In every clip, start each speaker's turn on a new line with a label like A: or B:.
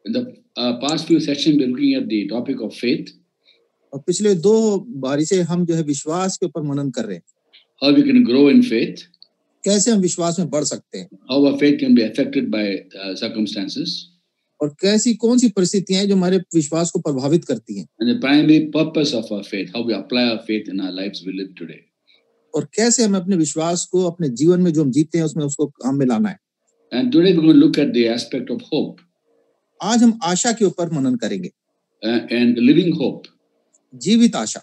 A: In the past few sessions, we're looking at the topic of faith,
B: और पिछले 2 बारी से हम जो है विश्वास के ऊपर मनन कर रहे हैं।
A: how we can grow in faith,
B: कैसे हम विश्वास में बढ़ सकते हैं
A: how our faith can be affected by circumstances,
B: और कैसी कौन सी परिस्थितियां हैं जो हमारे विश्वास को प्रभावित करती हैं,
A: and the primary purpose of our faith, how we apply our faith in our lives we live today.
B: और कैसे हमें अपने विश्वास को अपने जीवन में जो हम जीते हैं उसमें उसको काम में लाना है।
A: And today we're going to look at the aspect of hope
B: आज हम आशा के ऊपर मनन करेंगे,
A: and living hope.
B: जीवित आशा।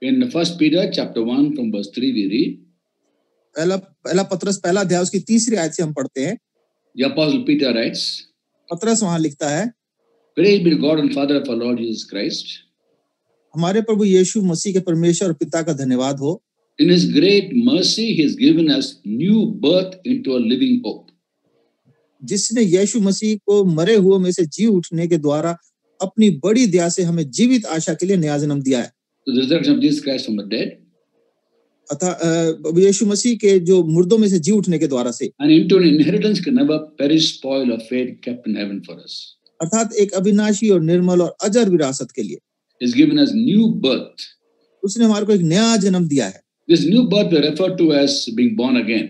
A: In 1 Peter chapter 1 from verse 3 we read,
B: पहला पत्रस पहला अध्याय उसकी 3री आयत से हम पढ़ते हैं।
A: the apostle Peter writes,
B: पत्रस वहां लिखता है,
A: Praise be to God and Father of our Lord Jesus Christ.
B: हमारे प्रभु यीशु मसीह के परमेश्वर और पिता का धन्यवाद हो।
A: In his great mercy he has given us new birth into a living hope.
B: जिसने यीशु मसीह को मरे हुए में से जी उठने के द्वारा अपनी बड़ी दया से हमें जीवित आशा के लिए नया जन्म दिया है।
A: The resurrection of Jesus Christ from the dead,
B: अतः यीशु मसीह के जो मुर्दों में से जी उठने के द्वारा से,
A: and into an inheritance can never perish, spoil or fade, kept in heaven for us.
B: अर्थात एक अविनाशी और निर्मल और अजर विरासत के लिए
A: He's given us new birth.
B: उसने हमारे को एक नया जन्म दिया है।
A: This new birth we refer to as being born again.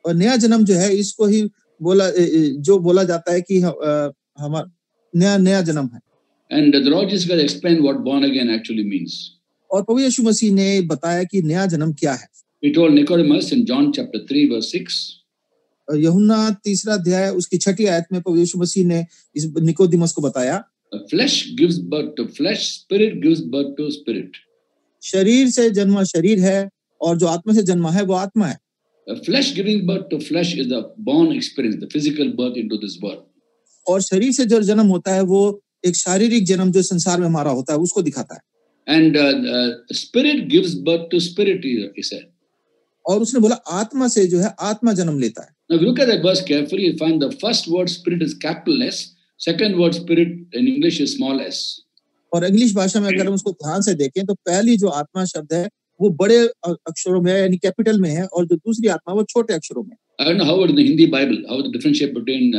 B: और नया जन्म जो है इसको ही बोला जाता है कि हमारा नया जन्म है।
A: And the Lord Jesus Christ explained what born again actually means.
B: और प्रभु यीशु मसीह ने बताया कि नया जन्म क्या है।
A: He told Nicodemus in John chapter 3 verse 6,
B: यूहन्ना 3रा अध्याय उसकी 6ठी आयत में प्रभु यीशु मसीह ने इस निकोदेमस को बताया,
A: flesh gives birth to flesh, spirit gives birth to spirit.
B: शरीर से जन्मा शरीर है और जो आत्मा से जन्मा है वो आत्मा है।
A: Flesh giving birth to flesh is the born experience, the physical birth into this world.
B: और शरीर से जो जन्म होता है वो एक शारीरिक जन्म जो संसार में हमारा होता है उसको दिखाता है।
A: And spirit gives birth to spirit, he said.
B: और उसने बोला आत्मा से जो है आत्मा जन्म लेता है।
A: Now if you look at that verse carefully, you find the first word spirit is capital S, second word spirit in English is small s.
B: और इंग्लिश भाषा में अगर हम उसको ध्यान से देखें तो पहली जो आत्मा शब्द है वो बड़े अक्षरों में है यानी कैपिटल में है और जो दूसरी आत्मा वो छोटे अक्षरों में।
A: I don't know how in the Hindi Bible, how the differentiate between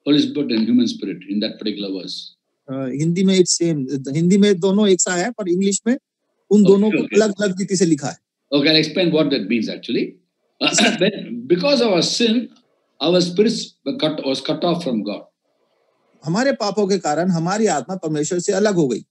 A: Holy Spirit and human spirit in that particular verse.
B: Hindi में इट्स सेम, हिंदी में दोनों एक सा है पर इंग्लिश में उन दोनों को अलग-अलग रीति से लिखा है।
A: Okay, I'll explain what that means actually. Because of our sin, our spirits was cut off from God.
B: हमारे पापों के कारण हमारी आत्मा परमेश्वर से अलग हो गई।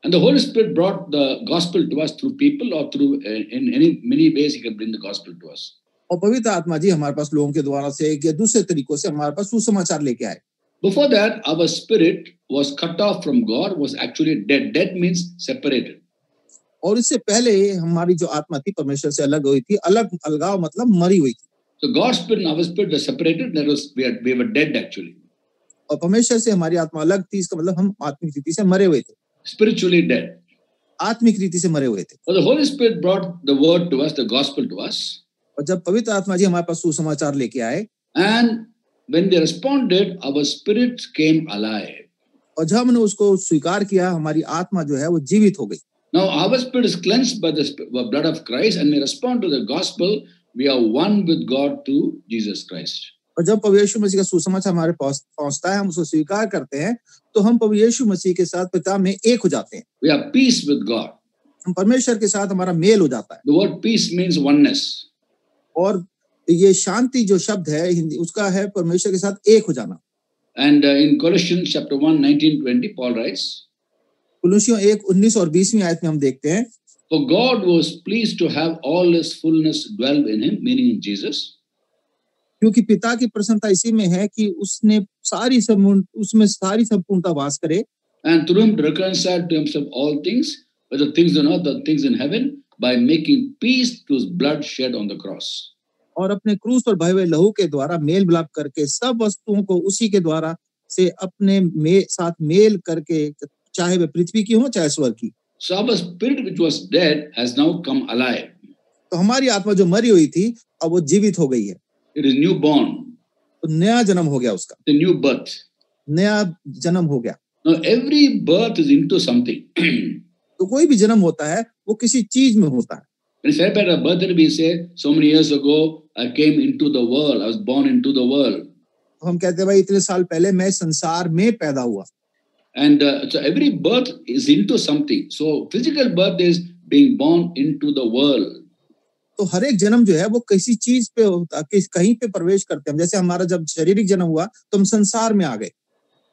A: And the Holy Spirit brought the gospel to us through people or through in many ways he can bring the gospel to us.
B: और पवित्र आत्मा जी हमारे पास लोगों के द्वारा से या दूसरे तरीकों से हमारे पास सुसमाचार लेके आए।
A: Before that, our spirit was cut off from God, was actually dead. Dead means separated.
B: और इससे पहले हमारी जो आत्मा थी परमेश्वर से अलग हुई थी। अलगाव मतलब मरी हुई थी।
A: So God's spirit and our spirit were separated. That was we were dead actually.
B: और परमेश्वर से हमारी आत्मा अलग थी, इसका मतलब हम आत्मिक रीति से मरे हुए थे।
A: Spiritually dead.
B: आत्मिक रीति से मरे हुए थे।
A: But the Holy Spirit brought the word to us, the gospel to us.
B: और जब पवित्र आत्मा जी हमारे पास सुसमाचार लेके आए,
A: and when we responded, our spirits came alive.
B: और जब हमने उसको स्वीकार किया हमारी आत्मा जो है वो जीवित हो गई।
A: Now our spirit is cleansed by the blood of Christ and we respond to the gospel. We are one with God through Jesus Christ.
B: और जब प्रभु यीशु मसीह का सुसमाचार हमारे पास पहुंचता है, हम उसको स्वीकार करते हैं, तो हम प्रभु यीशु मसीह के साथ पिता में एक हो जाते हैं।
A: We have peace with God.
B: हम परमेश्वर के साथ हमारा मेल हो जाता है।
A: The word peace means oneness.
B: और ये शांति जो शब्द है हिंदी उसका है परमेश्वर के साथ एक हो जाना।
A: And in Colossians chapter 1, 19-20, Paul writes,
B: कुलुसियों 1:19 और 20वीं आयत में हम देखते हैं,
A: For God was pleased to have all his fullness dwell in him, meaning in Jesus.
B: क्योंकि पिता की प्रसन्नता इसी में है कि उसमें सारी संपूर्णता वास करे।
A: And through him to reconcile to himself all things, whether things on earth or things in heaven, by making peace through his blood shed on the cross.
B: और अपने क्रूस पर बहे हुए लहू के द्वारा मेल मिलाप करके सब वस्तुओं को उसी के द्वारा से अपने साथ मेल करके, चाहे वे पृथ्वी की हो चाहे स्वर्ग की।
A: So our spirit which was dead has now come alive.
B: तो हमारी आत्मा जो मरी हुई थी अब वो जीवित हो गई है।
A: It is new born.
B: तो नया जन्म हो गया उसका।
A: The new birth.
B: नया जन्म हो गया।
A: Now every birth is into something.
B: तो कोई भी जन्म होता है वो किसी चीज में होता है।
A: When we celebrate our birthday, we say, so many years ago, I came into the world. I was born into the world.
B: हम कहते हैं भाई इतने साल पहले मैं संसार में पैदा हुआ।
A: And so every birth is into something. So physical birth is being born into the world.
B: तो हर एक जन्म जो है वो किसी चीज पे होता, कहीं पे प्रवेश करते हैं। जैसे हमारा जब शारीरिक जन्म हुआ तो हम संसार में आ गए।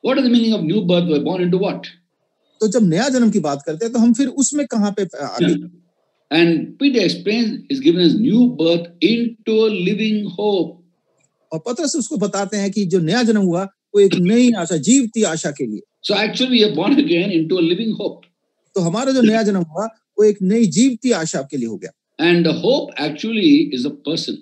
A: What is the meaning of new birth? We're born into what?
B: तो जब नया जन्म की बात करते हैं तो हम फिर उसमें कहाँ पे आ गए?
A: And Peter explains, is given us new birth into a living hope.
B: और पतरस उसको बताते हैं कि जो नया जन्म हुआ वो एक नई आशा, जीवती आशा के लिए।
A: So actually we are born again into a living hope.
B: तो हमारा जो नया जन्म हुआ वो एक नई जीवती आशा के लिए हो गया।
A: And the hope actually is a person.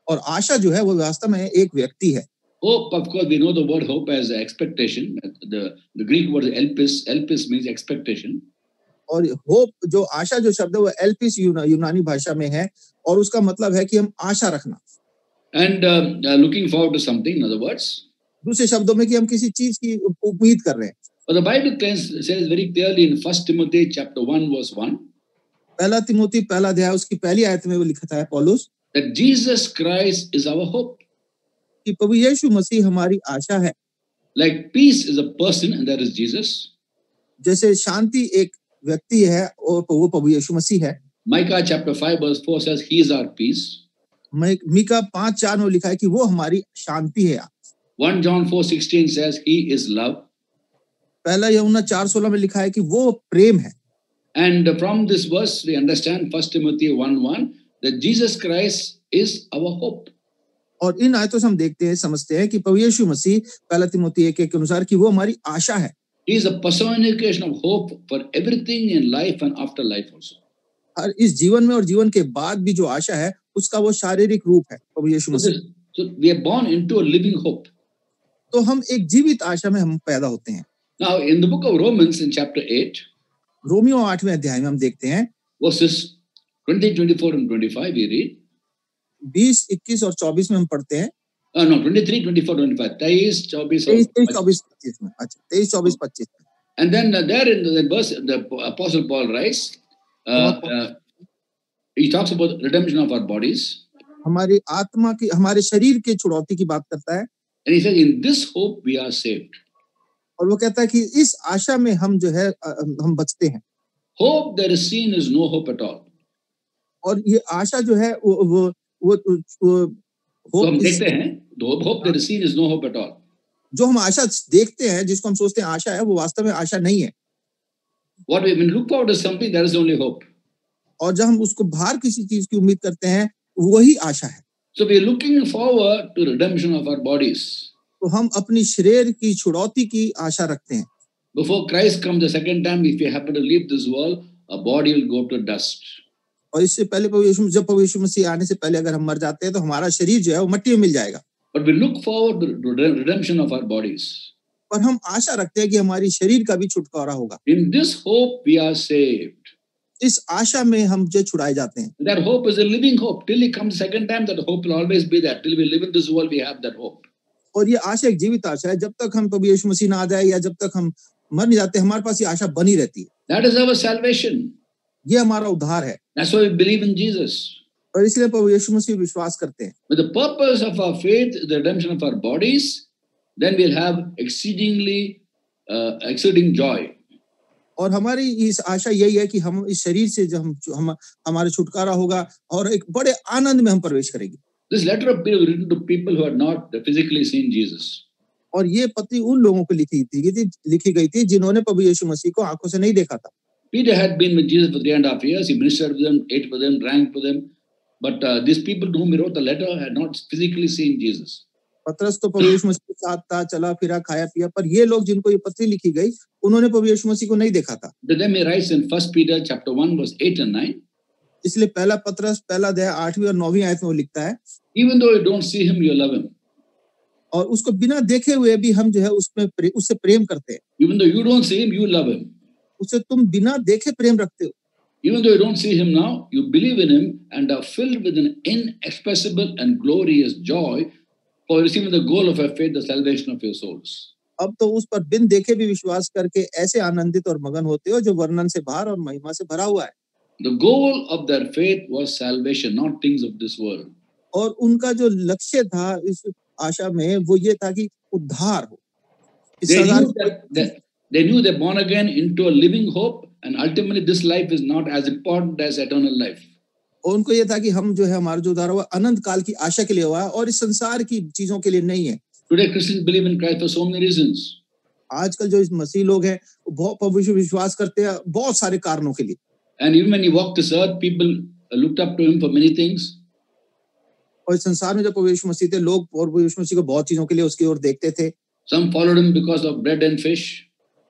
B: और आशा जो है वो वास्तव में एक व्यक्ति है।
A: Hope, of course, we know the word hope as expectation. The Greek word elpis. Elpis means expectation.
B: और होप जो आशा जो शब्द है वो एल्पिस यूनानी भाषा में है और उसका मतलब है कि हम आशा रखना।
A: And looking forward to something, in other words.
B: दूसरे शब्दों में कि हम किसी चीज की उम्मीद कर रहे हैं।
A: But the Bible says very clearly in 1 Timothy chapter 1 verse 1.
B: पहला तिमोथी पहला अध्याय उसकी पहली आयत में वो लिखता है पौलुस
A: that Jesus Christ is our hope.
B: कि प्रभु यीशु मसीह हमारी आशा है।
A: Like peace is a person and that is Jesus.
B: जैसे शांति एक व्यक्ति है और वो प्रभु यीशु मसीह है।
A: Micah chapter 5 verse 4 says he is our peace.
B: Mika 5:4 में लिखा है कि वो हमारी शांति है।
A: 1 John 4:16 says he is love.
B: पहला यूहन्ना 4:16 में लिखा है कि वो प्रेम है।
A: And from this verse we understand 1 Timothy 1:1 that Jesus Christ is our hope.
B: और इन आयतों से हम देखते हैं, समझते हैं कि प्रभु यीशु मसीह पहला तिमोथी 1:1 के अनुसार कि वो हमारी आशा है।
A: He is a personification of hope for everything in life and after life also.
B: और इस जीवन में और जीवन के बाद भी जो आशा है उसका वो शारीरिक रूप है प्रभु यीशु मसीह।
A: So we are born into a living hope.
B: तो हम एक जीवित आशा में हम पैदा होते हैं।
A: Now in the book of Romans in chapter 8,
B: Romeo 8वें अध्याय में हम देखते हैं
A: verses 20, 24 and 25 we read.
B: 20, 21 और 24 में हम पढ़ते हैं।
A: No, 23, 24, 25. 23, 24,
B: 23, 24, 25 में। अच्छा, 23, 24, 25 में।
A: And then there in the verse, the Apostle Paul writes, he talks about redemption of our bodies.
B: हमारी आत्मा की, हमारे शरीर के छुड़ौती की बात करता है।
A: And he says, in this hope we are saved.
B: और वो कहता है कि इस आशा में हम जो है हम बचते हैं।
A: Hope that is seen is no hope at all.
B: और ये आशा जो है वो
A: तो हम देखते हैं, hope that is seen is no hope at all.
B: जो हम आशा देखते हैं, जिसको हम सोचते हैं आशा है, वो वास्तव में आशा नहीं है।
A: What we look forward to something, that is only hope.
B: और जब हम उसको बाहर किसी चीज की उम्मीद करते हैं, वही आशा है।
A: So we are looking forward to redemption of our bodies.
B: तो हम अपनी शरीर की छुड़ौती की आशा रखते हैं।
A: Before Christ comes the second time, if we happen to leave this world, our body will go to dust.
B: और इससे पहले जब प्रभु यीशु मसीह आने से पहले अगर हम मर जाते हैं तो हमारा शरीर जो है वो मिट्टी में मिल जाएगा।
A: But we look forward to redemption of our bodies.
B: पर हम आशा रखते हैं कि हमारी शरीर का भी छुटकारा होगा।
A: In this hope we are saved.
B: इस आशा में हम जो छुड़ाए जाते हैं।
A: That hope is a living hope. Till he comes second time, that hope will always be there. Till we live in this world, we have that hope.
B: और ये आशा एक जीवित आशा है। जब तक हम प्रभु यीशु मसीह ना आ जाए या जब तक हम मर नहीं जाते, हमारे पास ये आशा बनी रहती है।
A: That is our salvation.
B: ये हमारा उद्धार है।
A: That's why we believe in Jesus.
B: और इसलिए प्रभु यीशु मसीह विश्वास करते हैं।
A: But the purpose of our faith is the redemption of our bodies. Then we'll have exceeding joy.
B: और हमारी इस आशा यही है कि हम इस शरीर से जब हम हमारे छुटकारा होगा और एक बड़े आनंद में हम प्रवेश करेंगे।
A: This letter of Peter written to people who had not physically seen Jesus.
B: और ये पत्री उन लोगों को लिखी गई थी जिन्होंने प्रभु यीशु मसीह को आंखों से नहीं देखा था।
A: Peter had been with Jesus for 3.5 years. He ministered with them, ate with them, drank with them. But these people to whom he wrote the letter had not physically seen Jesus.
B: पतरस तो प्रभु यीशु मसीह के साथ था, चला फिरा, खाया पिया, पर ये लोग जिनको ये पत्री लिखी गई, उन्होंने प्रभु यीशु मसीह को नहीं देखा था।
A: Then he writes in 1 Peter chapter 1 verse 8 and 9.
B: इसलिए पहला पतरस पहला अध्याय 8वीं और 9वीं आयत में वो लिखता है,
A: Even though you don't see him, you love him.
B: और उसको बिना देखे हुए भी हम जो है उससे प्रेम करते हैं।
A: Even though you don't see him, you love him.
B: उसे तुम बिना देखे प्रेम रखते हो।
A: Even though you don't see him now, you believe in him and are filled with an inexpressible and glorious joy for receiving the goal of your faith, the salvation of your souls.
B: अब तो उस पर बिन देखे भी विश्वास करके ऐसे आनंदित और मगन होते हो जो वर्णन से बाहर और महिमा से भरा हुआ है।
A: The goal of their faith was salvation, not things of this world.
B: और उनका जो लक्ष्य था इस आशा में वो ये था कि उद्धार हो।
A: They knew they're born again into a living hope, and ultimately this life is not as important as eternal life.
B: और उनको ये था कि हम जो है हमारा जो उद्धार हुआ अनंत काल की आशा के लिए हुआ है और इस संसार की चीजों के लिए नहीं है।
A: Today Christians believe in Christ for so many reasons.
B: आजकल जो इस मसीह लोग हैं वो बहुत प्रभु यीशु विश्वास करते हैं बहुत सारे कारणों के लिए।
A: And even when he walked this earth, people looked up to him for many things.
B: और इस संसार में जब प्रभु यीशु मसीह थे लोग प्रभु यीशु मसीह को बहुत चीजों के लिए उसकी ओर देखते थे।
A: Some followed him because of bread and fish.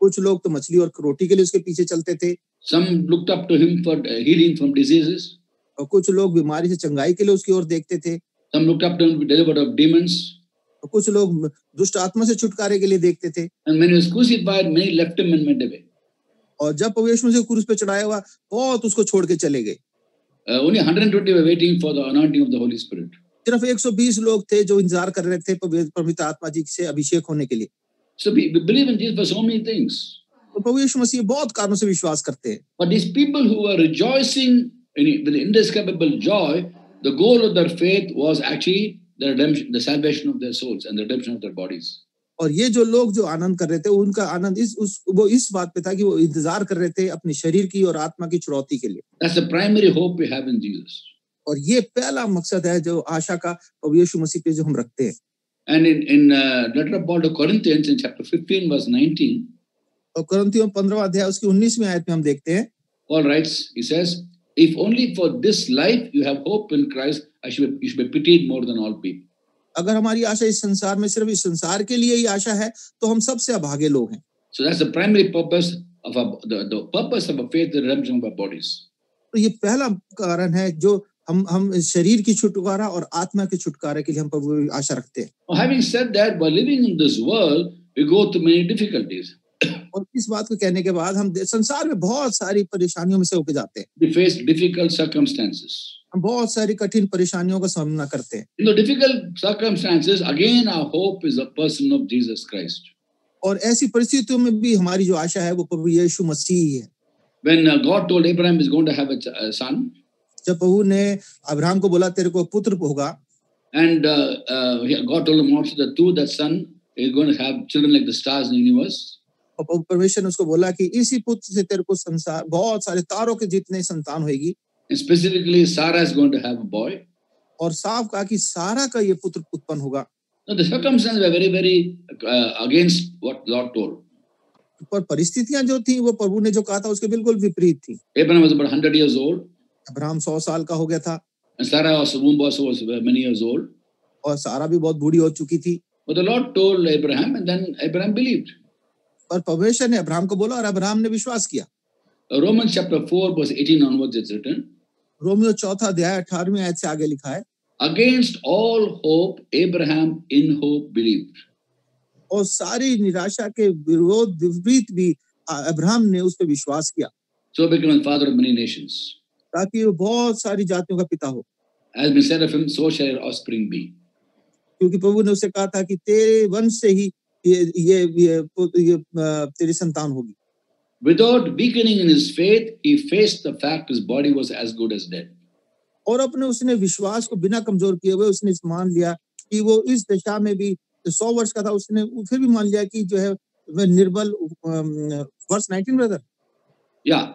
B: कुछ लोग तो मछली और रोटी के लिए उसके पीछे चलते थे।
A: Some looked up to him for healing from diseases.
B: और कुछ लोग बीमारी से चंगाई के लिए उसकी ओर देखते थे।
A: Some looked up to him to be delivered of demons.
B: और कुछ लोग दुष्ट आत्मा से छुटकारे के लिए देखते थे।
A: And when he was crucified, many left him and went away.
B: और जब प्रभु यीशु मसीह क्रूस पे चढ़ाया हुआ बहुत उसको छोड़ के चले गए।
A: Only 120 were waiting for the anointing of the Holy Spirit.
B: सिर्फ 120 लोग थे जो इंतजार कर रहे थे पवित्र आत्मा जी से अभिषेक होने के लिए।
A: So we believe in Jesus for so many things.
B: तो प्रभु यीशु मसीह बहुत कारणों से विश्वास करते हैं।
A: But these people who were rejoicing with indescribable joy, the goal of their faith was actually the redemption, the salvation of their souls and the redemption of their bodies.
B: और ये जो लोग जो आनंद कर रहे थे उनका आनंद वो इस बात पे था कि वो इंतजार कर रहे थे अपने शरीर की और आत्मा की छुड़ौती के लिए।
A: That's the primary hope we have in Jesus.
B: और ये पहला मकसद है जो आशा का प्रभु यीशु मसीह पे जो हम रखते हैं।
A: And in letter of Paul to Corinthians in chapter 15 verse 19,
B: और कुरिन्थियों 15वां अध्याय उसकी 19वीं आयत में हम देखते हैं
A: Paul writes, he says, if only for this life you have hope in Christ, you should be pitied more than all people.
B: अगर हमारी आशा इस संसार में सिर्फ इस संसार के लिए ही आशा है तो हम सबसे अभागे लोग हैं।
A: So that's the primary purpose of the purpose of a faith, the redemption of our bodies.
B: तो ये पहला कारण है जो हम शरीर की छुटकारा और आत्मा के छुटकारे के लिए हम प्रभु आशा रखते हैं।
A: Now, having said that, while living in this world, we go through many difficulties.
B: और इस बात को कहने के बाद हम संसार में बहुत सारी परेशानियों में से होके जाते हैं।
A: We face difficult circumstances.
B: हम बहुत सारी कठिन परेशानियों का सामना करते हैं।
A: In the difficult circumstances, again our hope is the person of Jesus Christ.
B: और ऐसी परिस्थितियों में भी हमारी जो आशा है वो प्रभु यीशु मसीह ही है।
A: When God told Abraham he's going to have a son,
B: जब प्रभु ने अब्राहम को बोला तेरे को पुत्र होगा,
A: and God told him also that through that son he's going to have children like the stars in the universe.
B: और परमेश्वर ने उसको बोला कि इसी पुत्र से तेरे को संसार बहुत सारे तारों के जितने संतान होगी।
A: And specifically, Sarah is going to have a boy.
B: और साफ कहा कि सारा का ये पुत्र उत्पन्न होगा।
A: Now the circumstances were very, very against what Lord told.
B: पर परिस्थितियां जो थी वो प्रभु ने जो कहा था उसके बिल्कुल विपरीत थी।
A: Abraham was about 100 years old.
B: Abraham 100 साल का हो गया था।
A: And Sarah was many years old.
B: और सारा भी बहुत बूढ़ी हो चुकी थी।
A: But the Lord told Abraham, and then Abraham believed.
B: पर परमेश्वर ने अब्राहम को बोला और अब्राहम ने विश्वास किया।
A: Romans chapter 4 verse 18 onwards it's written.
B: Romeo 4 अध्याय 18वीं आयत से आगे लिखा है,
A: Against all hope, Abraham in hope believed.
B: और सारी निराशा के विपरीत भी अब्राहम ने उस पर विश्वास किया।
A: So became the father of many nations.
B: ताकि वो बहुत सारी जातियों का पिता हो।
A: As been said of him, so shall your offspring be.
B: क्योंकि प्रभु ने उसे कहा था कि तेरे वंश से ही ये तेरी संतान होगी।
A: Without weakening in his faith, he faced the fact his body was as good as dead.
B: और अपने उसने विश्वास को बिना कमजोर किए हुए उसने मान लिया कि वो इस दशा में भी 100 वर्ष का था, उसने फिर भी मान लिया कि जो है वह निर्बल। Verse 19 brother.
A: Yeah.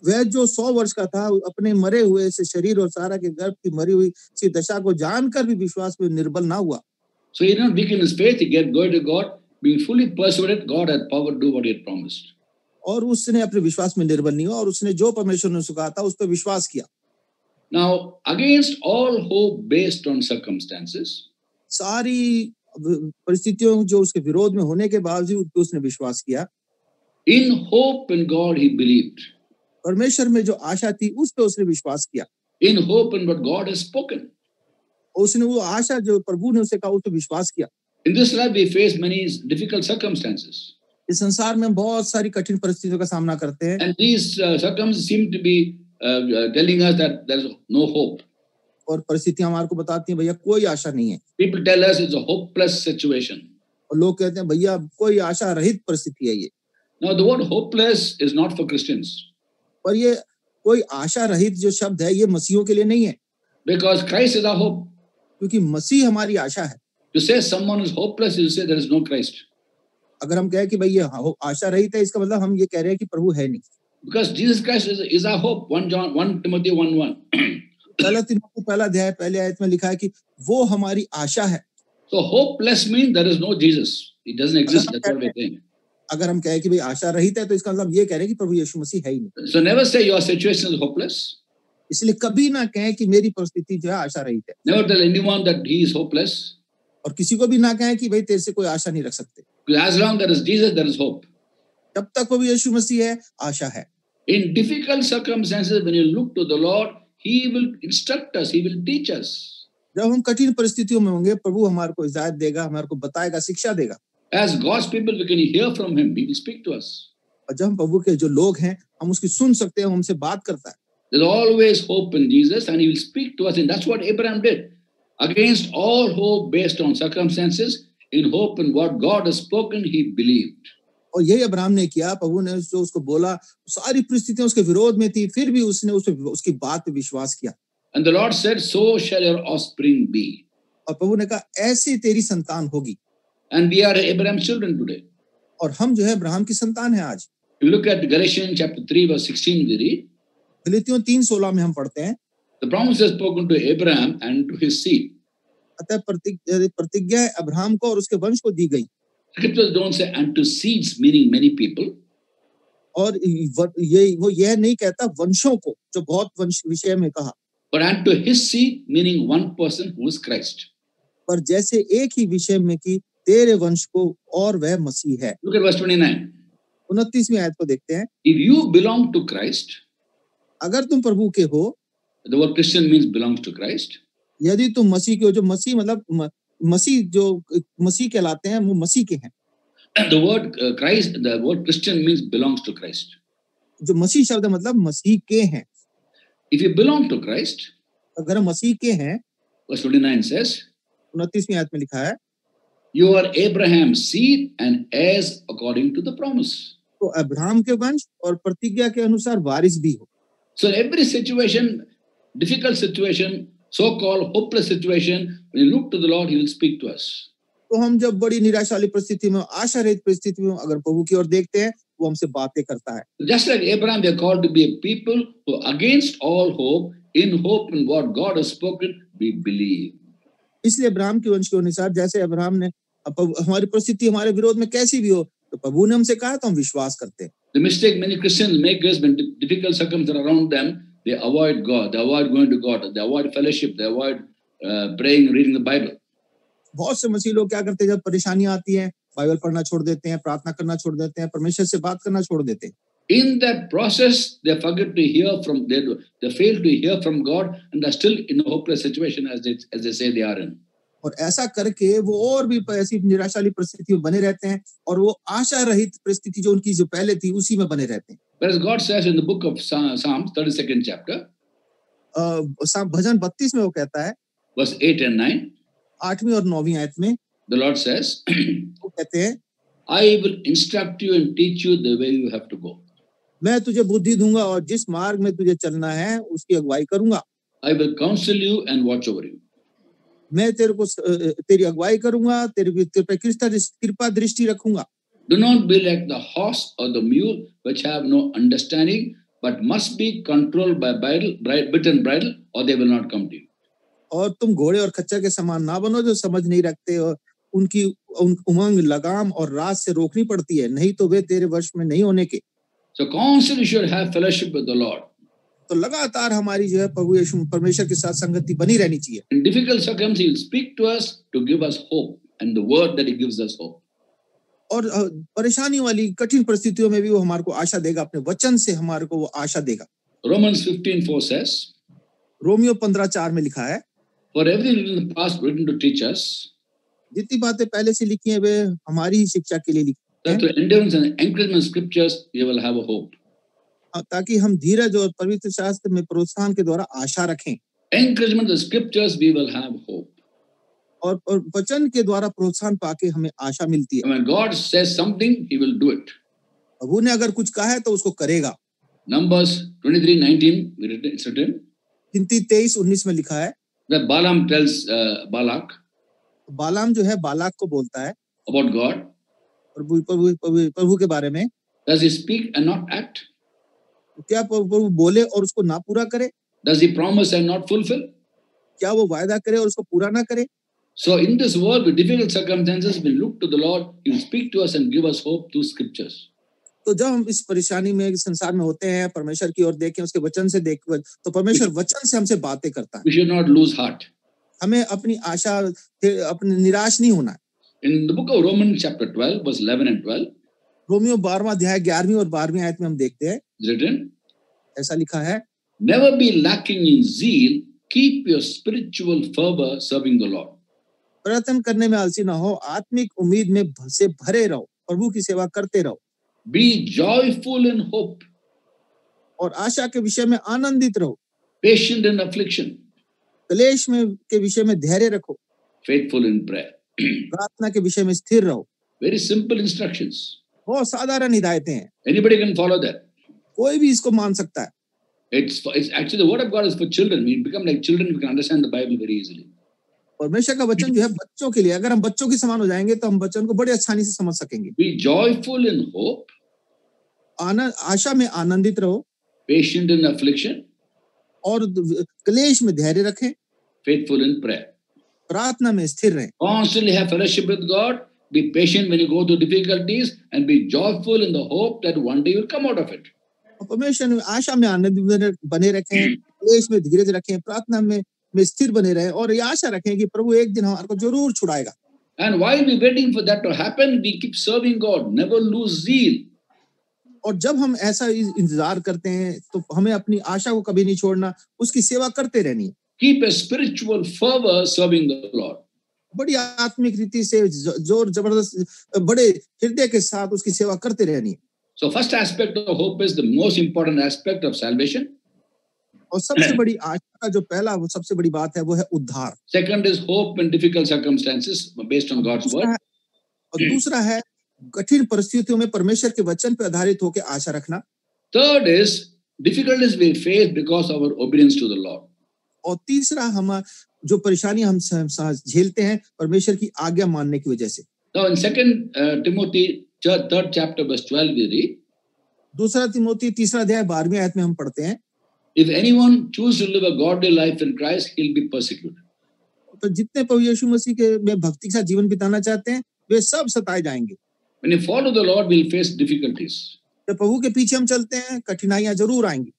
B: वह जो 100 वर्ष का था अपने मरे हुए से शरीर और सारा के गर्भ की मरी हुई सी दशा को जानकर भी विश्वास में निर्बल ना हुआ।
A: So he did not weaken his faith. He kept going to God, being fully persuaded God had power to do what he had promised.
B: और उसने अपने विश्वास में निर्बल नहीं हुआ और उसने जो परमेश्वर ने कहा था उस पर विश्वास किया।
A: Now, against all hope based on circumstances,
B: सारी परिस्थितियों जो उसके विरोध में होने के बावजूद उसने विश्वास किया।
A: in hope in God he believed.
B: परमेश्वर में जो आशा थी उस पर उसने विश्वास किया।
A: In hope in what God has spoken.
B: उसने वो आशा जो प्रभु ने उसे कहा उस पर विश्वास किया।
A: In this life we face many difficult circumstances.
B: इस संसार में बहुत सारी कठिन परिस्थितियों का सामना करते हैं।
A: And these circumstances seem to be telling us that there is no hope.
B: और परिस्थितियां हमारे को बताती हैं भैया कोई आशा नहीं है।
A: People tell us it's a hopeless situation.
B: और लोग कहते हैं भैया कोई आशा रहित परिस्थिति है ये।
A: Now the word hopeless is not for Christians.
B: पर ये कोई आशा रहित जो शब्द है ये मसीहों के लिए नहीं है।
A: Because Christ is our hope.
B: क्योंकि मसीह हमारी आशा है।
A: To say someone is hopeless is to say there is no Christ.
B: अगर हम कहें कि भाई ये आशा रहित है, इसका मतलब हम ये कह रहे हैं कि प्रभु है नहीं।
A: Because Jesus Christ is our hope. 1 Timothy 1:1.
B: पहला तिमोथी पहला अध्याय पहले आयत में लिखा है कि वो हमारी आशा है।
A: So hopeless means there is no Jesus. It doesn't exist. That's what we're saying.
B: अगर हम कहें कि भाई आशा रहित है, तो इसका मतलब ये कह रहे हैं कि प्रभु यीशु मसीह है ही नहीं।
A: So never say your situation is hopeless.
B: इसलिए कभी ना कहें कि मेरी परिस्थिति जो है आशा रहित है,
A: Never tell anyone that he is hopeless.
B: और किसी को भी ना कहें कि भाई तेरे से कोई आशा नहीं रख सकते।
A: Because as long there is Jesus, there is hope.
B: जब तक प्रभु यीशु मसीह है, आशा है।
A: In difficult circumstances, when you look to the Lord, He will instruct us, He will teach us.
B: जब हम कठिन परिस्थितियों में होंगे, प्रभु हमारे को हिदायत देगा, हमारे को बताएगा, शिक्षा देगा।
A: As God's people, we can hear from Him. He will speak to us.
B: और जब हम प्रभु के जो लोग हैं, हम उसकी सुन सकते हैं, हमसे बात करता है।
A: There's always hope in Jesus, and He will speak to us, and that's what Abraham did. Against all hope based on circumstances, in hope in what God has spoken, he believed.
B: और यही Abraham ने किया। प्रभु ने जो उसको बोला, सारी परिस्थितियां उसके विरोध में थी, फिर भी उसने उसकी बात पे विश्वास किया।
A: And the Lord said, "So shall your offspring be."
B: और प्रभु ने कहा, ऐसी तेरी संतान होगी।
A: And we are Abraham's children today.
B: और हम जो है अब्राहम की संतान है आज।
A: You look at Galatians chapter 3 verse 16, we read.
B: गलातियों 3:16 में हम पढ़ते हैं,
A: The promise is spoken to Abraham and to his seed.
B: अतः प्रतिज्ञा अब्राहम को और उसके वंश को दी गई।
A: Scriptures don't say and to seeds, meaning many people.
B: और वो यह नहीं कहता वंशों को, जो बहुत वंश विषय में कहा,
A: But and to his seed, meaning one person who is Christ.
B: पर जैसे एक ही विषय में कि तेरे वंश को, और वह मसीह है।
A: Look at verse 29.
B: 29वीं आयत को देखते हैं।
A: If you belong to Christ,
B: अगर तुम प्रभु के हो,
A: the word Christian means belongs to Christ.
B: यदि तुम मसीह के हो, जो मसीह मतलब मसीह जो मसीह कहलाते हैं, वो मसीह के हैं।
A: The word Christ, the word Christian means belongs to Christ.
B: जो मसीह शब्द है मतलब मसीह के हैं।
A: If you belong to Christ,
B: अगर हम मसीह के हैं,
A: verse 29 says,
B: 29वीं आयत में लिखा है,
A: you are Abraham's seed and heirs according to the promise.
B: तो अब्राहम के वंश और प्रतिज्ञा के अनुसार वारिस भी हो।
A: So every situation, difficult situation, so-called hopeless situation, when you look to the Lord, He will speak to us.
B: तो हम जब बड़ी निराशाली परिस्थिति में, आशा रहित परिस्थिति में अगर प्रभु की ओर देखते हैं, वो हमसे बातें करता है।
A: Just like Abraham, we are called to be a people who, against all hope, in hope in what God has spoken, we believe.
B: इसलिए अब्राहम के वंश के अनुसार, जैसे अब्राहम ने, हमारी परिस्थिति हमारे विरोध में कैसी भी हो, तो प्रभु ने हमसे कहा तो हम विश्वास करते हैं।
A: The mistake many Christians make is when difficult circumstances around them, they avoid God, they avoid going to God, they avoid fellowship, they avoid praying, reading the Bible.
B: बहुत से मसीह लोग क्या करते हैं, जब परेशानियां आती हैं, बाइबल पढ़ना छोड़ देते हैं, प्रार्थना करना छोड़ देते हैं, परमेश्वर से बात करना छोड़ देते हैं।
A: In that process, they forget to hear from, they fail to hear from God, and they're still in a hopeless situation as they say they are in.
B: और ऐसा करके वो और भी ऐसी निराशाली परिस्थिति में बने रहते हैं, और वो आशा रहित परिस्थिति जो उनकी जो पहले थी, उसी में बने रहते हैं।
A: Whereas God says in the book of Psalms, 32nd chapter,
B: भजन 32 में वो कहता है,
A: verse 8 and 9,
B: 8वीं और 9वीं आयत में
A: the Lord says,
B: वो कहते हैं,
A: I will instruct you and teach you the way you have to go.
B: मैं तुझे बुद्धि दूंगा और जिस मार्ग में तुझे चलना है उसकी अगुवाई करूंगा।
A: I will counsel you and watch over you.
B: मैं तेरी अगुवाई करूंगा, तेरे पे कृपा दृष्टि रखूंगा।
A: Do not be like the horse or the mule which have no understanding, but must be controlled by bit and bridle, or they will not come to you.
B: और तुम घोड़े और खच्चर के समान ना बनो, जो समझ नहीं रखते, और उनकी उमंग लगाम और रात से रोकनी पड़ती है, नहीं तो वे तेरे वश में नहीं होने के।
A: So constantly you should have fellowship with the Lord.
B: तो लगातार हमारी जो है प्रभु यीशु परमेश्वर के साथ संगति बनी रहनी चाहिए।
A: In difficult circumstances, He will speak to us to give us hope, and the word that He gives us hope.
B: और परेशानी वाली कठिन परिस्थितियों में भी वो हमारे को आशा देगा, अपने वचन से हमारे को वो आशा देगा।
A: Romans 15:4 says,
B: रोमियो 15:4 में लिखा है,
A: for everything in the past written to teach us,
B: जितनी बातें पहले से लिखी हैं वे हमारी ही शिक्षा के लिए लिखी हैं,
A: that through endurance and encouragement scriptures we will have a hope.
B: ताकि हम धीरज और पवित्र शास्त्र में प्रोत्साहन के द्वारा आशा रखें।
A: Encouragement of the scriptures we will have hope.
B: और वचन के द्वारा प्रोत्साहन पाके हमें आशा मिलती है।
A: And when God says something, He will do it.
B: प्रभु ने अगर कुछ कहा है तो उसको करेगा।
A: Numbers 23:19, it's written.
B: गिनती 23:19 में लिखा है,
A: That Balaam tells Balak
B: बालाम जो है बालाक को बोलता है
A: about God.
B: प्रभु के बारे में,
A: Does he speak and not act?
B: क्या प्रभु बोले और उसको ना पूरा करे?
A: Does he promise and not fulfill?
B: क्या वो वायदा करे और उसको पूरा ना करे?
A: So in this world with difficult circumstances, we look to the Lord. He will speak to us and give us hope through scriptures.
B: तो जब हम इस परेशानी में संसार में होते हैं, परमेश्वर की ओर देखें, उसके वचन से देख, तो परमेश्वर वचन से हमसे बातें करता है।
A: We should not lose heart.
B: हमें अपनी आशा, अपनी निराश नहीं होना है।
A: In the book of Romans chapter 12 verse 11 and 12,
B: Romeo 12वां अध्याय 11वीं और 12वीं आयत में हम देखते हैं,
A: it's written,
B: ऐसा लिखा है,
A: never be lacking in zeal, keep your spiritual fervor serving the Lord.
B: प्रयत्न करने में आलसी ना हो, आत्मिक उम्मीद में से भरे रहो, प्रभु की सेवा करते रहो।
A: Be joyful in hope,
B: और आशा के विषय में आनंदित रहो,
A: patient in affliction,
B: क्लेश में के विषय में धैर्य रखो,
A: faithful in prayer.
B: प्रार्थना के विषय में स्थिर रहो।
A: Very simple instructions.
B: बहुत साधारण हिदायतें हैं,
A: Anybody can follow that.
B: कोई भी इसको मान सकता है।
A: It's actually the word of God is for children. We become like children, we can understand the Bible very easily.
B: परमेश्वर का वचन जो है बच्चों के लिए, अगर हम बच्चों के समान हो जाएंगे तो हम वचन को बड़े आसानी से समझ सकेंगे।
A: Be joyful in hope,
B: आशा में आनंदित रहो,
A: patient in affliction,
B: और क्लेश में धैर्य रखें,
A: faithful in prayer.
B: प्रार्थना में स्थिर रहें।
A: Constantly have fellowship with God. Be patient when you go through difficulties, and be joyful in the hope that one day you'll come out of it.
B: परमेश्वर में आशा में आनंदित बने रखें, क्लेश में धीरज रखें, प्रार्थना में स्थिर बने रहें, और ये आशा रखें कि प्रभु एक दिन हमारे को जरूर छुड़ाएगा।
A: And while we waiting for that to happen, we keep serving God. Never lose zeal.
B: और जब हम ऐसा इंतजार करते हैं तो हमें अपनी आशा को कभी नहीं छोड़ना, उसकी सेवा करते रहनी है।
A: Keep a spiritual fervor serving the Lord.
B: बड़ी आत्मिक रीति से जोर जबरदस्त बड़े हृदय के साथ उसकी सेवा करते रहनी है।
A: So first aspect of hope is the most important aspect of salvation.
B: और सबसे बड़ी आशा का जो पहला वो सबसे बड़ी बात है वो है उद्धार।
A: Second is hope in difficult circumstances based on God's word.
B: और दूसरा है कठिन परिस्थितियों में परमेश्वर के वचन पर आधारित होकर आशा रखना।
A: Third is difficulties we face because of our obedience to the Lord.
B: और तीसरा हम जो परेशानी हम झेलते हैं परमेश्वर की आज्ञा मानने की वजह से।
A: Now in 2 Timothy 3rd chapter verse 12 we read,
B: दूसरा तिमोथी 3रा अध्याय 12वीं आयत में हम पढ़ते हैं,
A: if anyone choose to live a godly life in Christ, he'll be persecuted.
B: तो जितने प्रभु यीशु मसीह के में भक्ति के साथ जीवन बिताना चाहते हैं वे सब सताए जाएंगे।
A: When you follow the Lord, we'll face difficulties.
B: जब प्रभु के पीछे हम चलते हैं कठिनाइयां जरूर आएंगी।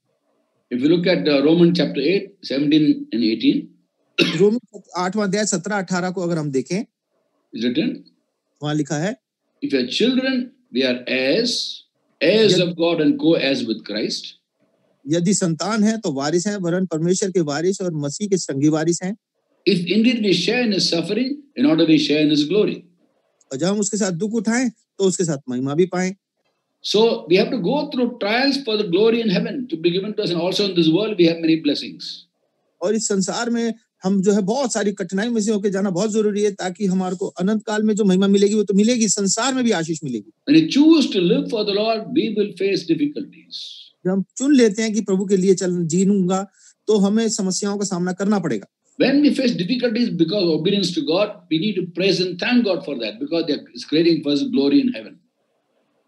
A: If you look at Romans chapter 8, 17 and 18,
B: रोमी 8वां अध्याय 17-18 को अगर हम देखें,
A: is written,
B: वहां लिखा है,
A: if you are children, we are heirs of God and co-heirs with Christ.
B: यदि संतान है तो वारिस हैं, वरन परमेश्वर के वारिस और मसीह के संगी वारिस हैं।
A: If indeed we share in his suffering, in order we share in his glory.
B: और जब हम उसके साथ दुख उठाएं तो उसके साथ महिमा भी पाएं।
A: So we have to go through trials for the glory in heaven to be given to us, and also in this world we have many blessings.
B: और इस संसार में हम जो है बहुत सारी कठिनाई में से होकर जाना बहुत जरूरी है, ताकि हमारे को अनंत काल में जो महिमा मिलेगी वो तो मिलेगी, संसार में भी आशीष मिलेगी।
A: When you choose to live for the Lord, we will face difficulties.
B: जब हम चुन लेते हैं कि प्रभु के लिए जीऊंगा तो हमें समस्याओं का सामना करना पड़ेगा।
A: When we face difficulties because of obedience to God, we need to praise and thank God for that, because they are creating for us glory in heaven.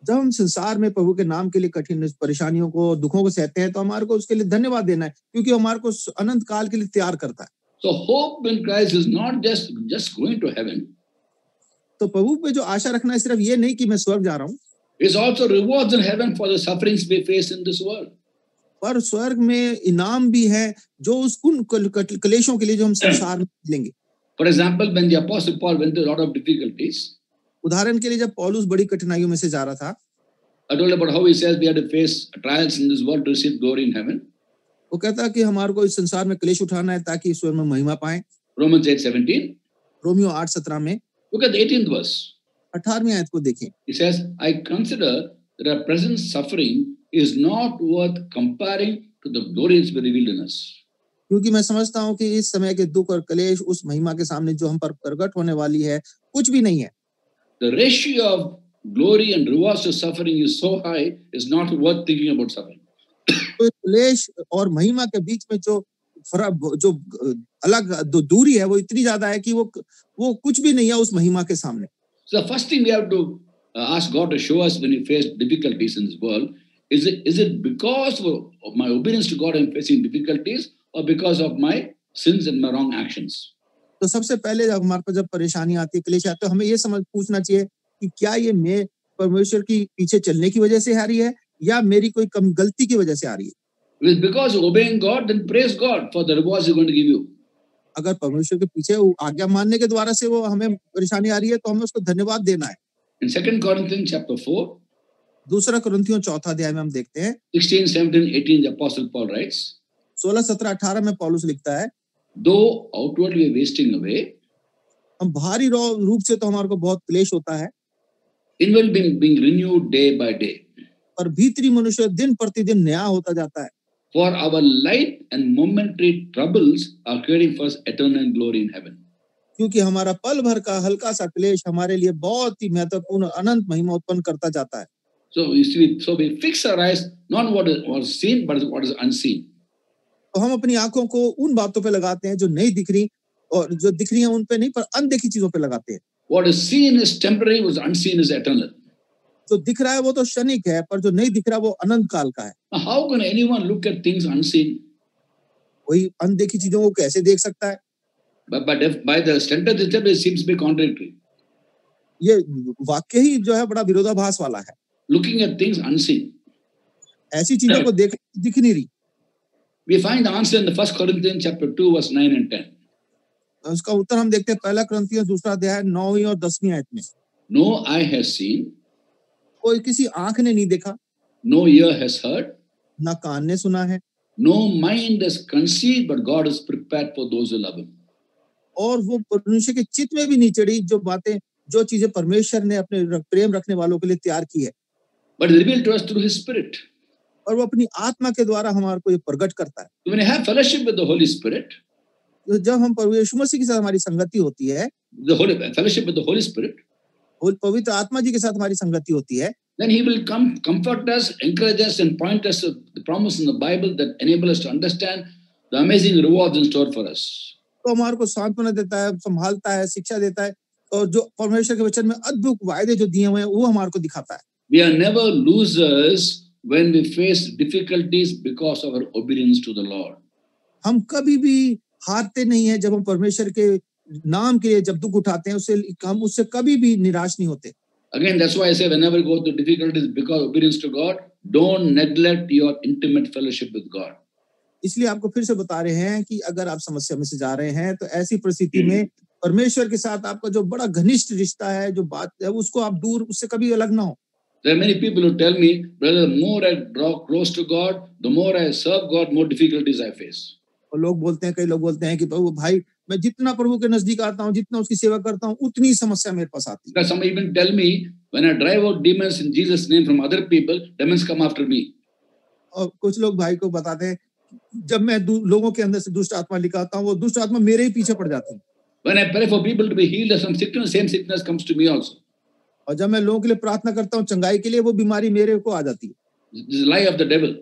B: जब हम संसार में प्रभु के नाम के लिए कठिन परेशानियों को, दुखों को सहते हैं, तो हमारे को उसके लिए धन्यवाद देना है, क्योंकि हमारे को अनंत काल के लिए तैयार करता है।
A: So hope in Christ is not just going to heaven.
B: तो प्रभु पे जो आशा रखना है सिर्फ ये नहीं कि मैं स्वर्ग जा रहा हूँ,
A: It's also rewards in heaven for the sufferings we face in this world.
B: पर स्वर्ग में इनाम भी है जो उस उन क्लेशों के लिए जो हम संसार में लेंगे।
A: For example, when the Apostle Paul went through a lot of difficulties,
B: उदाहरण के लिए जब पौलुस बड़ी कठिनाइयों में से जा रहा था,
A: I told about how he says we have to face trials in this world to receive glory in heaven.
B: वो कहता है कि हमारे को इस संसार में क्लेश उठाना है ताकि ईश्वर में महिमा पाएं।
A: Romans 8:17.
B: रोमियो 8:17 में
A: Look at the 18th verse.
B: 18वीं आयत को देखें।
A: He says, I consider that our present suffering is not worth comparing to the glories to be revealed in us.
B: क्योंकि मैं समझता हूँ कि इस समय के दुख और क्लेश उस महिमा के सामने जो हम पर प्रकट होने वाली है कुछ भी नहीं है।
A: The ratio of glory and rewards to suffering is so high, it's not worth thinking about suffering.
B: तो क्लेश और महिमा के बीच में जो फर्क, जो अलग दूरी है वो इतनी ज्यादा है कि वो कुछ भी नहीं है उस महिमा के सामने।
A: So the first thing we have to ask God to show us when we face difficulties in this world. Is it because of my obedience to God I'm facing difficulties, or because of my sins and my wrong actions?
B: तो सबसे पहले जब हमारे पास जब परेशानी आती है, क्लेश आते है, तो हमें ये पूछना चाहिए कि क्या ये मैं परमेश्वर की पीछे चलने की वजह से आ रही है या मेरी कोई कम गलती की वजह से आ रही है?
A: If it's because of obeying God, then praise God for the rewards He's going to give you.
B: अगर परमेश्वर के पीछे आज्ञा मानने के द्वारा से वो हमें परेशानी आ रही है, तो हमें उसको धन्यवाद देना है।
A: In 2 Corinthians chapter 4,
B: दूसरा कुरिन्थियों 4 अध्याय में हम देखते हैं
A: 16, 17, 18, the Apostle Paul writes,
B: 16, 17, 18 में पौलुस लिखता है,
A: though outwardly we're wasting away,
B: हम बाहरी रूप से तो हमारे को बहुत क्लेश होता है,
A: inwardly being renewed day by day.
B: पर भीतरी मनुष्य दिन प्रतिदिन नया होता जाता है।
A: For our light and momentary troubles are creating for us eternal glory in heaven.
B: क्योंकि हमारा पल भर का हल्का सा क्लेश हमारे लिए बहुत ही महत्वपूर्ण अनंत महिमा उत्पन्न करता जाता है।
A: So you see, so we fix our eyes not what is seen, but what is unseen.
B: तो हम अपनी आंखों को उन बातों पे लगाते हैं जो नहीं दिख रही, और जो दिख रही हैं उन पे नहीं, पर अनदेखी चीजों पे लगाते हैं।
A: What is seen is temporary, what is unseen is eternal.
B: जो दिख रहा है वो तो क्षणिक है, पर जो नहीं दिख रहा वो अनंत काल का है।
A: Now, how can anyone look at things unseen?
B: कोई अनदेखी चीजों को कैसे देख सकता है?
A: But if by the sentence itself, it seems to be contradictory.
B: ये वाक्य ही जो है बड़ा विरोधाभास वाला है।
A: Looking at things unseen.
B: ऐसी चीजों को दिख नहीं रही।
A: We find the answer in the 1 Corinthians chapter 2, verse 9 and 10.
B: उसका उत्तर हम देखते हैं 1 कुरिन्थियों 2 अध्याय 9वीं और 10वीं आयत में।
A: No eye has seen,
B: कोई किसी आंख ने नहीं देखा,
A: no ear has heard,
B: ना कान ने सुना है,
A: no mind has conceived, but God is prepared for those who love Him.
B: और वो मनुष्य के चित्त में भी नहीं चढ़ी जो चीजें परमेश्वर ने अपने प्रेम रखने वालों के लिए तैयार की है।
A: But it's revealed to us through His Spirit.
B: और वो अपनी आत्मा के द्वारा हमारे को ये प्रकट करता है।
A: When you have fellowship with the Holy Spirit,
B: जब हम प्रभु यीशु मसीह के साथ हमारी संगति होती है,
A: fellowship with the Holy Spirit,
B: पवित्र आत्मा जी के साथ हमारी संगति होती है,
A: then He will come comfort us, encourage us, and point us to the promise in the Bible that enable us to understand the amazing rewards in store for us.
B: तो हमारे को सांत्वना देता है, संभालता है, शिक्षा देता है, और जो परमेश्वर के वचन में अद्भुत वायदे जो दिए हुए हैं वो हमारे को दिखाता है।
A: We are never losers when we face difficulties because of our obedience to the Lord.
B: हम कभी भी हारते नहीं है जब हम परमेश्वर के नाम के लिए जब दुख उठाते हैं, हम उससे कभी भी निराश नहीं होते।
A: Again, that's why I say whenever you go through difficulties because of obedience to God, don't neglect your intimate fellowship with God.
B: इसलिए आपको फिर से बता रहे हैं कि अगर आप समस्या में से जा रहे हैं तो ऐसी परिस्थिति में परमेश्वर के साथ आपका जो बड़ा घनिष्ठ रिश्ता है, जो बात है, उसको आप दूर उससे कभी अलग ना हो।
A: There are many people who tell me, brother, the more I draw close to God, the more I serve God, more difficulties I face.
B: और लोग बोलते हैं, कई लोग बोलते हैं कि प्रभु भाई, मैं जितना प्रभु के नजदीक आता हूँ, जितना उसकी सेवा करता हूँ, उतनी समस्या मेरे पास आती है।
A: Some even tell me, when I drive out demons in Jesus' name from other people, demons come after me.
B: और कुछ लोग भाई को बताते हैं, जब मैं लोगों के अंदर से दुष्ट आत्मा निकालता हूँ, वो दुष्ट आत्मा मेरे ही पीछे पड़ जाती है।
A: When I pray for people to be healed of some sickness, same sickness comes to me also.
B: और जब मैं लोगों के लिए प्रार्थना करता हूँ चंगाई के लिए, वो बीमारी मेरे को आ जाती है।
A: This is a lie of the devil.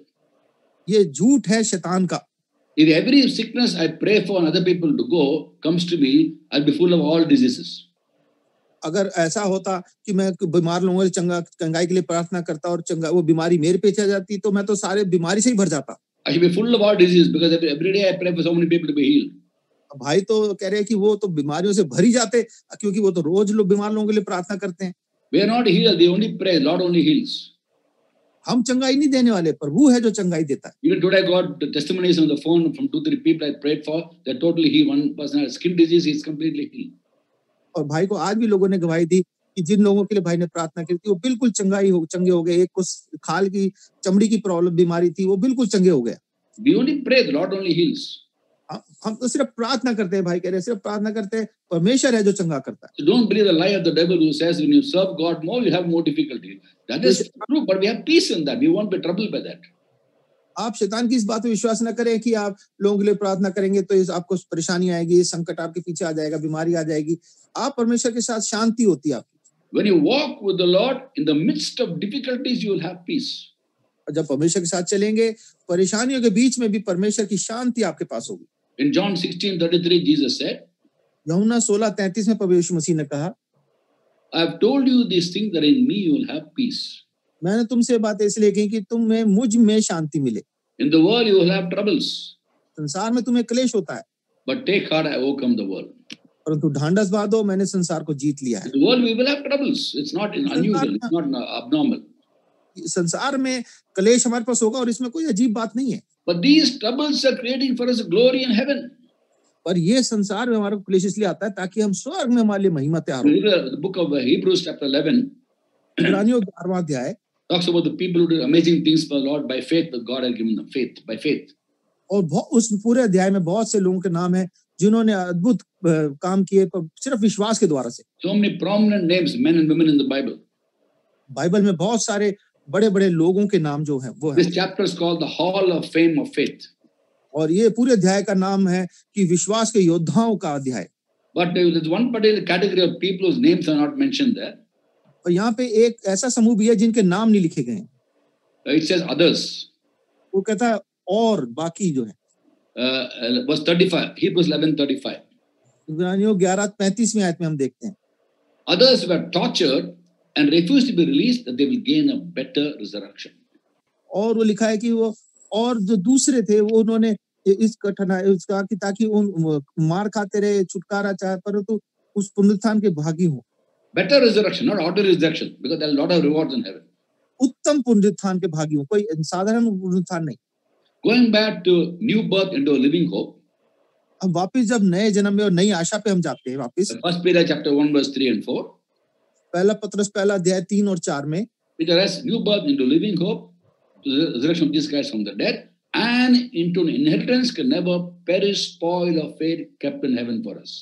B: ये झूठ है शैतान का।
A: If every sickness I pray for other people to go comes to me, I'll be full of all diseases.
B: अगर ऐसा होता कि मैं बीमार लोगों के चंगाई के लिए प्रार्थना करता और वो बीमारी मेरे पे चली जाती, तो मैं तो सारे बीमारी से ही भर जाता।
A: I should be full of all diseases because every day I pray for so many people to be healed.
B: भाई तो कह रहे हैं कि वो तो बीमारियों से भर ही जाते, क्योंकि वो तो रोज लोग बीमार लोगों के लिए प्रार्थना करते हैं।
A: We are not healed, we only pray. Lord only heals.
B: हम चंगाई नहीं देने वाले, प्रभु है जो चंगाई देता है।
A: Even today I got the testimonies on the phone from 2-3 people I prayed for. They're totally healed. One person had skin disease, he's completely healed.
B: और भाई को आज भी लोगों ने गवाही दी कि जिन लोगों के लिए भाई ने प्रार्थना की थी, वो बिल्कुल चंगे हो गए। एक को खाल की चमड़ी की प्रॉब्लम बीमारी थी, वो बिल्कुल चंगे हो गए।
A: We only pray, the Lord only heals.
B: हम तो सिर्फ प्रार्थना करते हैं, भाई कह रहे सिर्फ प्रार्थना करते हैं, परमेश्वर है जो चंगा करता है।
A: So don't believe the lie of the devil who says when you serve God more, you have more difficulty. That is true, but we have peace in that. We won't be troubled by that.
B: आप शैतान की इस बात पे विश्वास न करें कि आप लोगों के लिए प्रार्थना करेंगे तो आपको परेशानी आएगी, संकट आपके पीछे आ जाएगा, बीमारी आ जाएगी। आप परमेश्वर के साथ शांति होती है आपकी।
A: When you walk with the Lord in the midst of difficulties, you will have peace.
B: जब परमेश्वर के साथ चलेंगे, परेशानियों के बीच में भी परमेश्वर की शांति आपके पास होगी।
A: In John 16:33, Jesus said,
B: यूहन्ना 16:33 में प्रभु यीशु मसीह ने कहा,
A: I have told you these things that in me you will have peace.
B: मैंने तुमसे बातें इसलिए कही कि तुम्हें मुझ में शांति मिले।
A: In the world you will have troubles,
B: संसार में तुम्हें क्लेश होता है,
A: but take heart, I overcome the world.
B: परंतु ढांढस बांधो, मैंने संसार को जीत लिया है।
A: In the world we will have troubles. It's not unusual. It's not abnormal.
B: संसार में क्लेश हमारे पास होगा और इसमें कोई अजीब बात नहीं है।
A: But these troubles are creating for us glory in heaven.
B: पर ये संसार में हमारे को क्लेश इसलिए आता है ताकि हम स्वर्ग में हमारे लिए महिमा तैयार हो।
A: The book of Hebrews chapter 11
B: इब्रानियों 11वां अध्याय
A: talks about the people who did amazing things for the Lord by faith, that God had given them faith, by faith.
B: और उस पूरे अध्याय में बहुत से लोगों के नाम है जिन्होंने अद्भुत काम किए पर सिर्फ विश्वास के द्वारा से।
A: So many prominent names, men and women in the Bible.
B: Bible में बहुत सारे बड़े-बड़े लोगों के नाम जो हैं वो है।
A: This chapter is called the Hall of Fame of Faith.
B: और ये पूरे अध्याय का नाम है कि विश्वास के योद्धाओं का अध्याय।
A: But there's one particular category of people whose names are not mentioned there.
B: और यहाँ पे एक ऐसा समूह भी है जिनके नाम नहीं लिखे गए हैं।
A: It says others.
B: वो कहता है और बाकी जो है।
A: Verse 35, Hebrews 11:35.
B: इब्रानियों 11:35 आयत में हम देखते हैं।
A: Others were tortured and refused to be released that they will gain a better resurrection.
B: और वो लिखा है कि वो और जो दूसरे थे वो उन्होंने इस कठिनाई उसका कि ताकि उन मार खाते रहे, छुटकारा चाहे, परंतु उस पुनरुत्थान के भागी हो।
A: Better resurrection, not ordinary resurrection, because there are a lot of rewards in heaven.
B: उत्तम पुनरुत्थान के भागी हो, कोई साधारण पुनरुत्थान नहीं।
A: Going back to new birth into a living hope.
B: अब वापस जब नए जन्म में और नई आशा पे हम जाते हैं वापस।
A: First Peter chapter 1 verse 3 and 4.
B: पहला पत्रस पहला अध्याय 3 और 4 में
A: Peter has new birth into living hope, to the resurrection of Jesus Christ from the dead, and into an inheritance can never perish, spoil or fade, kept in heaven for us.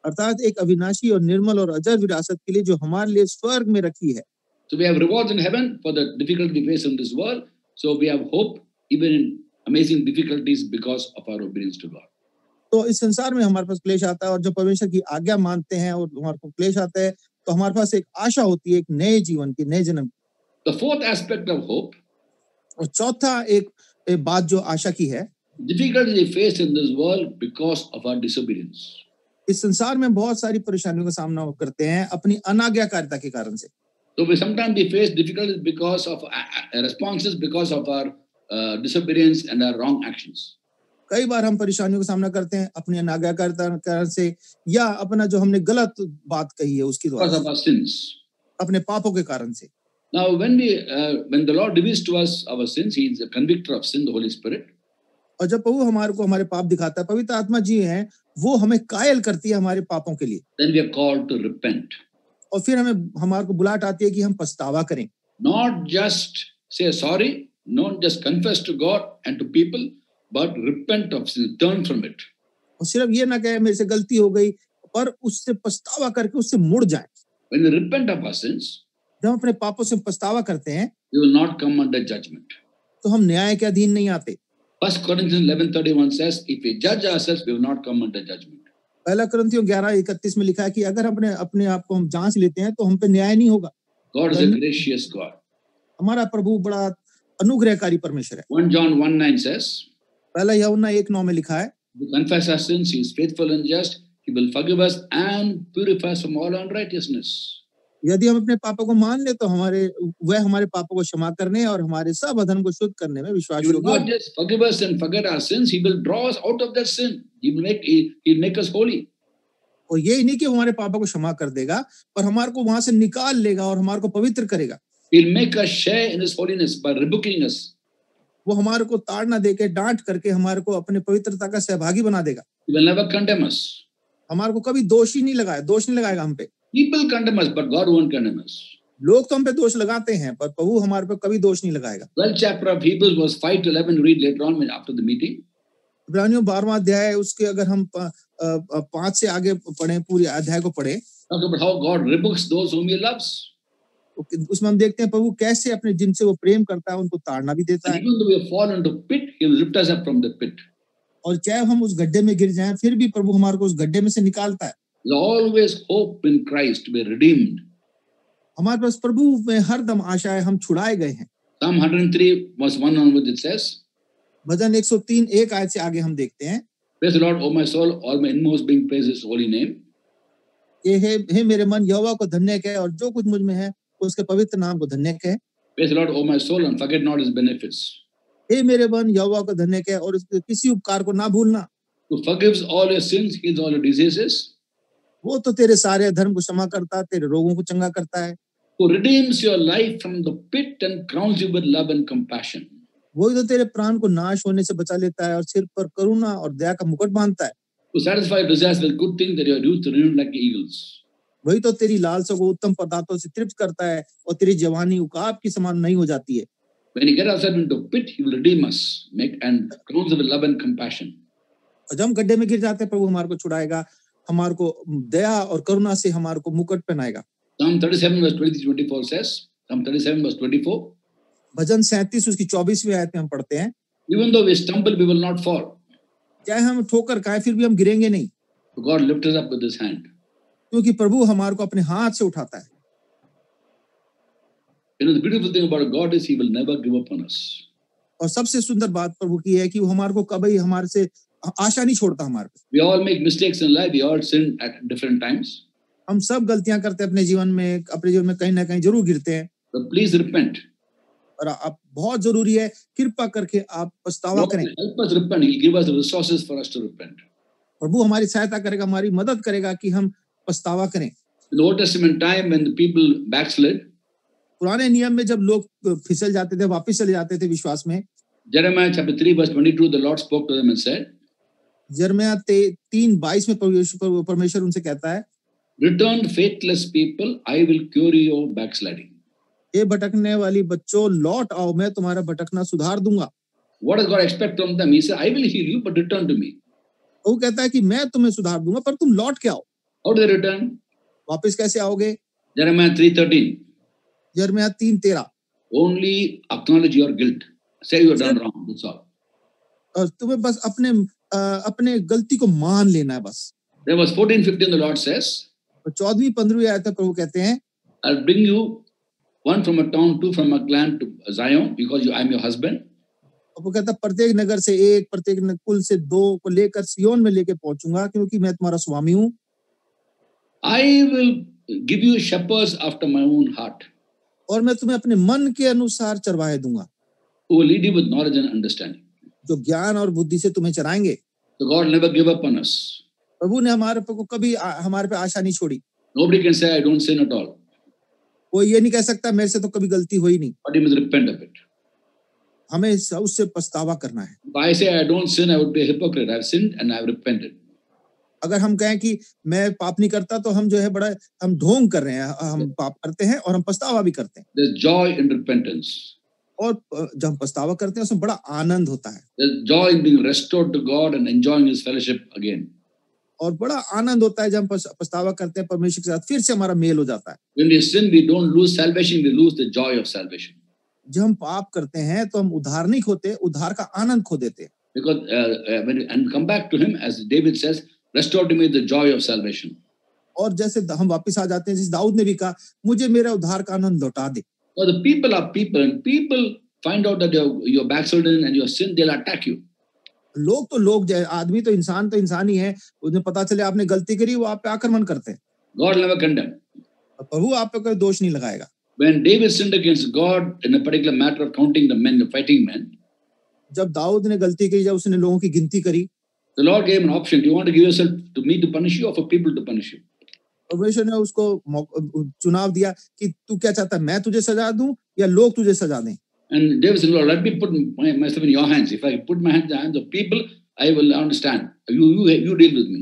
B: अर्थात एक अविनाशी और निर्मल और अजर विरासत के लिए जो हमारे लिए स्वर्ग में रखी है।
A: So we have rewards in heaven for the difficulty we face in this world. So we have hope even in amazing difficulties because of our obedience to God.
B: तो इस संसार में हमारे पास क्लेश आता है और जब परमेश्वर की आज्ञा मानते हैं और हमारे को क्लेश आता है तो हमारे पास एक आशा होती है, एक नए जीवन की, नए जन्म।
A: The fourth aspect of hope,
B: और चौथा एक बात जो आशा की है,
A: difficulties we face in this world because of our disobedience.
B: इस संसार में बहुत सारी परेशानियों का सामना करते हैं अपनी अनाज्ञाकारिता के कारण से।
A: So we sometimes we face difficulties because of responses because of our disobedience and our wrong actions.
B: कई बार हम परेशानियों का सामना करते हैं अपनी अनाज्ञाकारिता के कारण से या अपना जो हमने गलत बात कही है उसकी
A: Because of our sins.
B: अपने पापों के कारण से।
A: Now when the Lord reveals to us our sins, He is a convictor of sin, the Holy Spirit.
B: और जब प्रभु हमारे को हमारे पाप दिखाता है, पवित्र आत्मा जी हैं, वो हमें कायल करती है हमारे पापों के लिए।
A: Then we are called to repent.
B: और फिर हमारे को बुलाहट आती है कि हम पछतावा करें।
A: Not just say sorry, not just confess to God and to people, but repent of sin, turn from it.
B: और सिर्फ ये ना कहे मेरे से गलती हो गई, पर उससे पछतावा करके उससे मुड़ जाएं।
A: When we repent of our sins,
B: जब हम अपने पापों से पछतावा करते हैं,
A: we will not come under judgment.
B: तो हम न्याय के अधीन नहीं आते।
A: 1 Corinthians 11:31 says, if we judge ourselves, we will not come under judgment.
B: पहला कुरिन्थियों 11:31 में लिखा है कि अगर अपने आप को हम जांच लेते हैं तो हम पे न्याय नहीं होगा।
A: God is a gracious God.
B: हमारा प्रभु बड़ा अनुग्रहकारी परमेश्वर है।
A: 1 John 1:9 says,
B: पहला यूहन्ना 1:9 में लिखा है,
A: we confess our sins, He is faithful and just, He will forgive us and purify us from all unrighteousness.
B: यदि हम अपने पापों को मान ले तो वह हमारे पापों को क्षमा करने और हमारे सब अधर्म को शुद्ध करने में विश्वास
A: He will
B: योग्य
A: not just forgive us and forget our sins, He will draw us out of that sin. He'll make us holy.
B: और ये नहीं कि वो हमारे पापों को क्षमा कर देगा, पर हमारे को वहां से निकाल लेगा और हमारे को पवित्र करेगा।
A: He'll make us share in His holiness by rebuking us.
B: वो हमारे को ताड़ना देके डांट करके हमारे को अपने पवित्रता का सहभागी बना देगा।
A: He will never condemn us.
B: हमारे को कभी दोष नहीं लगाएगा हम पे।
A: People condemn us, but God won't condemn us.
B: लोग तो हम पे दोष लगाते हैं, पर प्रभु हमारे पे कभी दोष नहीं लगाएगा।
A: 12th chapter of Hebrews verse 5 to 11 read later on after the meeting.
B: इब्रानियों 12वां अध्याय उसके अगर हम 5 से आगे पढ़ें, पूरे अध्याय को पढ़ें,
A: Talk about how God rebukes those whom He loves.
B: उसमें हम देखते हैं प्रभु कैसे अपने जिनसे वो प्रेम करता है उनको ताड़ना भी देता
A: And
B: है।
A: even though we have fallen into pit, He will lift us up from the pit.
B: और चाहे हम उस गड्ढे में गिर जाएं, फिर भी प्रभु हमारे को उस गड्ढे में से निकालता है।
A: There's always hope in Christ to be redeemed.
B: हमारे पास प्रभु में हर दम आशा है, हम छुड़ाए गए हैं।
A: Psalm 103 verse 1 onwards it says,
B: भजन 103 1 आयत से आगे हम देखते हैं,
A: praise the Lord, O my soul, all my inmost being praise His holy name.
B: ये हे मेरे मन यहोवा को धन्य कह और जो कुछ मुझ में है उसके पवित्र नाम को धन्य कह।
A: Praise the Lord, O my soul, and forget not his benefits.
B: हे मेरे मन यहोवा को धन्य कह और उसके किसी उपकार को ना भूलना।
A: Who forgives all your sins, heals all your diseases.
B: वो तो तेरे सारे धर्म को क्षमा करता है, तेरे रोगों को चंगा करता है।
A: Who redeems your life from the pit and crowns you with love and compassion.
B: वही तो तेरे प्राण को नाश होने से बचा लेता है और सिर पर करुणा और दया का मुकुट बांधता है।
A: Who satisfies desires with good things that your youth renewed like eagles.
B: वही तो तेरी लालसा को उत्तम पदार्थों से तृप्त करता है और तेरी जवानी उकाब की समान नहीं हो जाती है।
A: When he gets ourselves into the pit, he will redeem us, make and crowns us with love and compassion.
B: और जब हम गड्ढे में गिर जाते हैं प्रभु हमारे को छुड़ाएगा, हमारे को दया और करुणा से हमारे को मुकुट पहनाएगा।
A: Psalm 37 verse 23-24 says, Psalm 37 verse 24,
B: भजन 37 उसकी 24वीं आयत में हम पढ़ते हैं,
A: even though we stumble, we will not fall.
B: चाहे हम ठोकर खाए फिर भी हम गिरेंगे नहीं,
A: So God lifts us up with his hand.
B: क्योंकि प्रभु हमारे को अपने हाथ से उठाता है।
A: You know, the beautiful thing about God is he will never give up on us.
B: और सबसे सुंदर बात प्रभु की है कि वो हमारे को कभी हमारे से आशा नहीं छोड़ता हमारे को।
A: We all make mistakes in life. We all sin at different times.
B: हम सब गलतियां करते हैं अपने जीवन में कहीं ना कहीं जरूर गिरते हैं।
A: But please repent.
B: और आप बहुत जरूरी है कृपा करके आप पछतावा
A: Lord
B: करें।
A: will help us repent. He'll give us the resources for us to repent.
B: प्रभु हमारी सहायता करेगा, हमारी मदद करेगा कि हम पछतावा करें।
A: In the Old Testament time, when the people backslid,
B: पुराने नियम में जब लोग फिसल जाते थे, वापस चले जाते थे विश्वास में,
A: Jeremiah chapter 3 verse 22, the Lord spoke to them and said,
B: यिर्मयाह 3:22 में परमेश्वर उनसे कहता है,
A: Return faithless people, I will cure your backsliding.
B: ये भटकने वाली बच्चों लौट आओ, मैं तुम्हारा भटकना सुधार दूंगा।
A: What does God expect from them? He said, I will heal you, but return to me.
B: वो कहता है कि मैं तुम्हें सुधार दूंगा पर तुम लौट के आओ।
A: How do they return?
B: वापस कैसे आओगे?
A: Jeremiah 3:13.
B: यिर्मयाह 3:13,
A: Only acknowledge your guilt. Say you have done wrong. That's all.
B: और तुम्हें बस अपने गलती को मान लेना है बस।
A: There was 14:15. The Lord says,
B: और 14वीं-15वीं आयत में प्रभु कहते हैं,
A: I'll bring you one from a town, two from a clan to Zion, because I am your husband.
B: और वो कहता है प्रत्येक नगर से एक, प्रत्येक कुल से 2 को लेकर सियोन में लेके पहुंचूंगा, क्योंकि मैं तुम्हारा स्वामी हूँ।
A: I will give you shepherds after my own heart,
B: और मैं तुम्हें अपने मन के अनुसार चरवाहे दूंगा,
A: who will lead you with knowledge and understanding.
B: जो ज्ञान और बुद्धि से तुम्हें चराएंगे।
A: So God never give up on us.
B: प्रभु ने हमारे पे कभी हमारे पे आशा नहीं छोड़ी।
A: Nobody can say I don't sin at all,
B: वो ये नहीं कह सकता मेरे से तो कभी गलती हुई नहीं।
A: but you must repent of it.
B: हमें उससे पछतावा करना है।
A: If I say I don't sin, I would be a hypocrite. I've sinned and I've repented.
B: अगर हम कहें कि मैं पाप नहीं करता तो हम जो है बड़ा हम ढोंग कर रहे हैं, हम पाप करते हैं और हम पछतावा भी करते हैं।
A: There's joy in repentance.
B: और जब हम पछतावा करते हैं उसमें बड़ा आनंद होता है।
A: There's joy in being restored to God and enjoying His fellowship again.
B: और बड़ा आनंद होता है जब हम पछतावा करते हैं, परमेश्वर के साथ फिर से हमारा मेल हो जाता है।
A: When we sin, we don't lose salvation, we lose the joy of salvation.
B: जब हम पाप करते हैं तो हम उद्धार नहीं खोते, उद्धार का आनंद खो देते हैं।
A: Because and come back to Him, as David says, restore to me the joy of salvation.
B: और जैसे हम वापस आ जाते हैं, जैसे दाऊद ने भी कहा, मुझे मेरा उद्धार का आनंद लौटा दे।
A: So the people are people, and people find out that you're backslidden and your sin, they'll attack you.
B: लोग तो लोग, आदमी तो इंसान ही है, उन्हें पता चले आपने गलती करी, वो आप पे आक्रमण करते हैं।
A: God will never condemn.
B: प्रभु आप पे कोई दोष नहीं लगाएगा।
A: When David sinned against God in a particular matter of counting the men, the fighting men,
B: जब दाऊद ने गलती की, जब उसने लोगों की गिनती करी,
A: the Lord gave him an option. Do you want to give yourself to me to punish you or for people to punish you?
B: परमेश्वर ने उसको चुनाव दिया कि तू क्या चाहता है, मैं तुझे सजा दूं या लोग तुझे सजा दें।
A: And David said, Lord, let me put myself in your hands. If I put my hands in the hands of people, I will understand. You deal with me.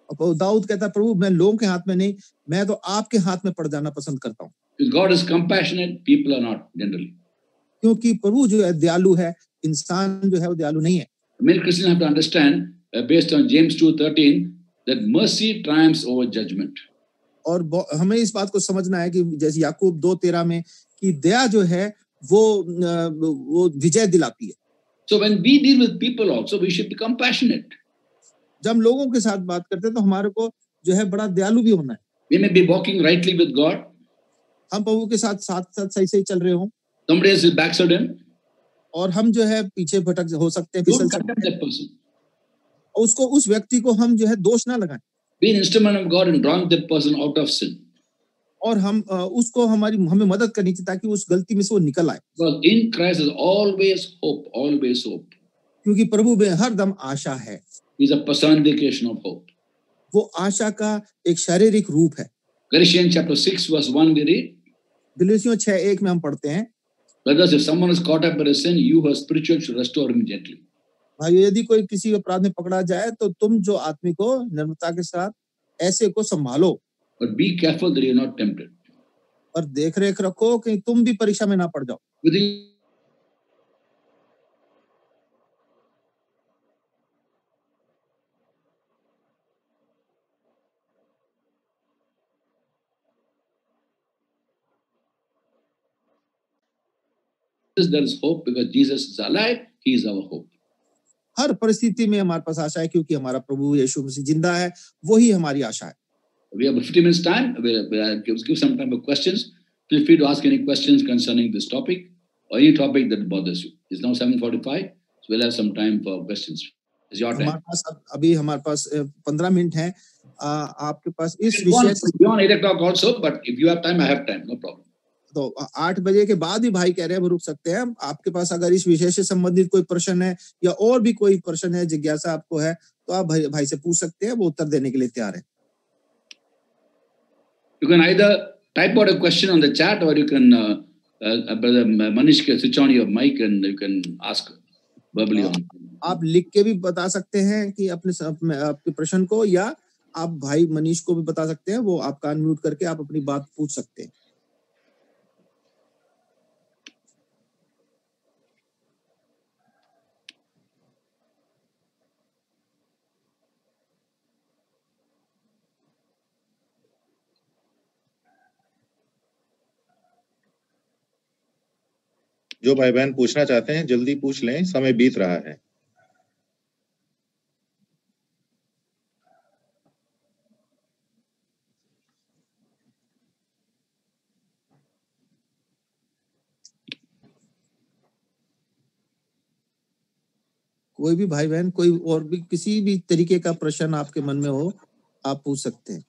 B: और दाऊद कहता है, प्रभु मैं लोगों के हाथ में नहीं, मैं तो आपके हाथ में पड़ जाना पसंद करता हूँ।
A: Because God is compassionate, people are not generally.
B: क्योंकि प्रभु जो है दयालु है, इंसान जो है वो दयालु नहीं है।
A: Many Christians have to understand, based on James 2:13, that mercy triumphs over judgment.
B: और हमें इस बात को समझना है कि जैसे याकूब 2:13 में कि दया जो है वो विजय दिलाती है।
A: So when we deal with people also, we should be compassionate.
B: जब हम लोगों के साथ बात करते हैं तो हमारे को जो है बड़ा दयालु भी होना है।
A: We may be walking rightly with God.
B: हम प्रभु के साथ सही चल रहे हो,
A: Somebody else is backslidden.
B: और हम जो है पीछे भटक हो सकते हैं, फिसल
A: Don't
B: सकते
A: condemn
B: हैं।
A: that person.
B: और उस व्यक्ति को हम जो है दोष ना लगाएं।
A: be an instrument of God in drawing that person out of sin.
B: और हम उसको हमें मदद करनी चाहिए ताकि उस गलती में से वो निकल आए.
A: Because in Christ is always hope, always hope.
B: क्योंकि प्रभु में हर दम आशा है.
A: He is a personification of hope.
B: वो आशा का एक शारीरिक रूप है.
A: Galatians chapter 6 verse 1 we read.
B: गलातियों 6:1 में हम पढ़ते हैं.
A: Brothers, if someone is caught up in a sin, you who are spiritual should restore him gently.
B: भाई यदि कोई किसी अपराध में पकड़ा जाए तो तुम जो आत्मिक हो निर्मलता के साथ ऐसे को संभालो.
A: But be careful that you are not tempted.
B: और देख रेख रखो कि तुम भी परीक्षा में ना पड़ जाओ.
A: There is hope because Jesus is alive. He is our hope.
B: हर परिस्थिति में हमारे पास आशा है क्योंकि हमारा प्रभु यीशु मसीह जिंदा है. वही हमारी आशा है.
A: We have 50 minutes time. We'll give some time for questions. Feel free to ask any questions concerning this topic or any topic that bothers you. It's now 7:45, so we'll have some time for questions. It's your time.
B: हमारे पास अभी हमारे पास 15 minute हैं. आपके पास इस
A: विषय से beyond 8 o'clock also, but if you have time, I have time. No problem.
B: तो 8 बजे के बाद भी भाई कह रहे हैं वो रुक सकते हैं. आपके पास अगर इस विषय से संबंधित कोई प्रश्न है या और भी कोई प्रश्न है, जिज्ञासा आपको है, तो आप भाई से पूछ सकते हैं. वो उत्तर देने के लिए तैयार है.
A: You can either type out a question on the chat or you can, Brother Manish, can switch on your mic and you can ask verbally on.
B: आप लिख के भी बता सकते हैं कि आपके प्रश्न को, या आप भाई मनीष को भी बता सकते हैं. वो आपका अनम्यूट करके आप अपनी बात पूछ सकते हैं.
C: जो भाई बहन पूछना चाहते हैं जल्दी पूछ लें, समय बीत रहा है.
B: कोई भी भाई बहन कोई और भी किसी भी तरीके का प्रश्न आपके मन में हो, आप पूछ सकते हैं.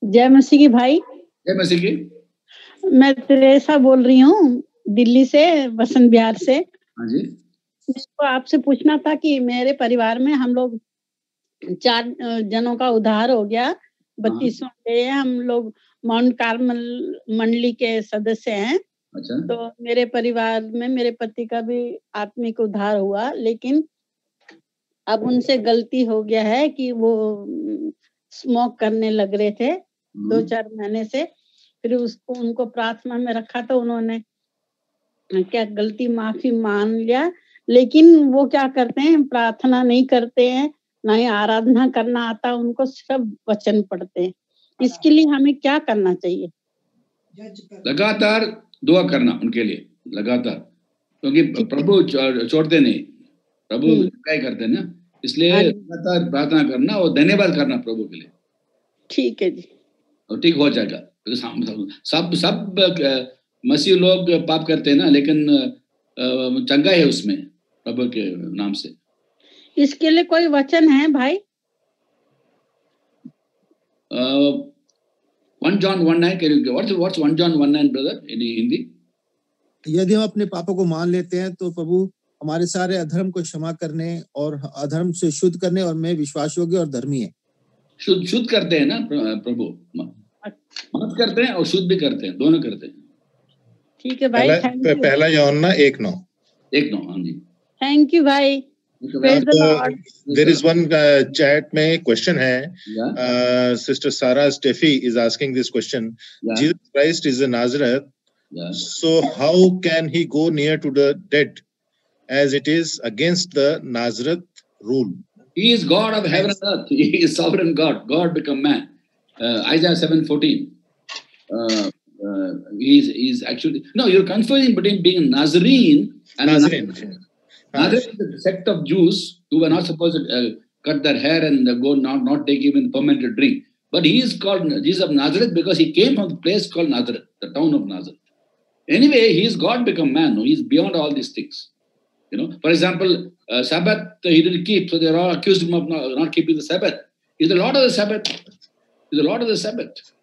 D: जय मसीह की भाई.
A: जय मसीह की.
D: मैं त्रेसा बोल रही हूँ दिल्ली से, वसंत विहार से.
A: हाँ जी.
D: तो आपसे पूछना था कि मेरे परिवार में हम लोग 4 जनों का उद्धार हो गया. 32वां डे है. हम लोग माउंट कार्मल मंडली के सदस्य हैं.
A: अच्छा.
D: तो मेरे परिवार में मेरे पति का भी आत्मिक उद्धार हुआ, लेकिन अब उनसे गलती हो गया है कि वो स्मोक करने लग रहे थे 2-4 महीने से. फिर उसको उनको प्रार्थना में रखा तो उन्होंने क्या गलती माफी मान लिया, लेकिन वो क्या करते हैं, प्रार्थना नहीं करते हैं, ना ही आराधना करना आता उनको, सिर्फ वचन पढ़ते हैं. इसके लिए हमें क्या करना चाहिए?
A: लगातार दुआ करना उनके लिए, लगातार, क्योंकि प्रभु छोड़ते नहीं, प्रभु क्या करते हैं ना, इसलिए लगातार प्रार्थना करना और धन्यवाद करना प्रभु के लिए.
D: ठीक है जी.
A: और ठीक हो जाएगा. सब मसीह लोग पाप करते हैं ना, लेकिन चंगा है उसमें प्रभु के नाम से.
D: इसके लिए कोई वचन है भाई?
A: 1 John 1:9. What's 1 John 1:9, brother, in Hindi?
B: यदि हम अपने पापों को मान लेते हैं तो प्रभु हमारे सारे अधर्म को क्षमा करने और अधर्म से शुद्ध करने और मैं विश्वास योग्य और धर्मी है.
A: शुद्ध करते हैं ना प्रभु, माफ करते हैं और शुद्ध भी करते हैं, दोनों करते हैं.
D: ठीक है भाई.
C: पहला यूहन्ना 1:9.
A: 1:9. हाँ जी.
D: थैंक यू भाई.
C: There is one chat में question है. Sister Sarah Steffi is asking this question. Jesus Christ is a Nazareth. So how can he go near to the dead, as it is against the Nazareth rule?
A: He is God of heaven and earth. He is sovereign God. God become man. Isaiah 7:14. he's actually no. You're confusing between being a Nazarene and
C: Nazarene.
A: Nazarene is a sect of Jews who were not supposed to cut their hair and go not take even fermented drink. But he is called Jesus of Nazareth because he came from the place called Nazareth, the town of Nazareth. Anyway, he's God become man. No? He's beyond all these things. You know, for example, Sabbath he didn't keep, so they all accused him of not keeping the Sabbath. He's the Lord of the Sabbath. He's the Lord of the Sabbath.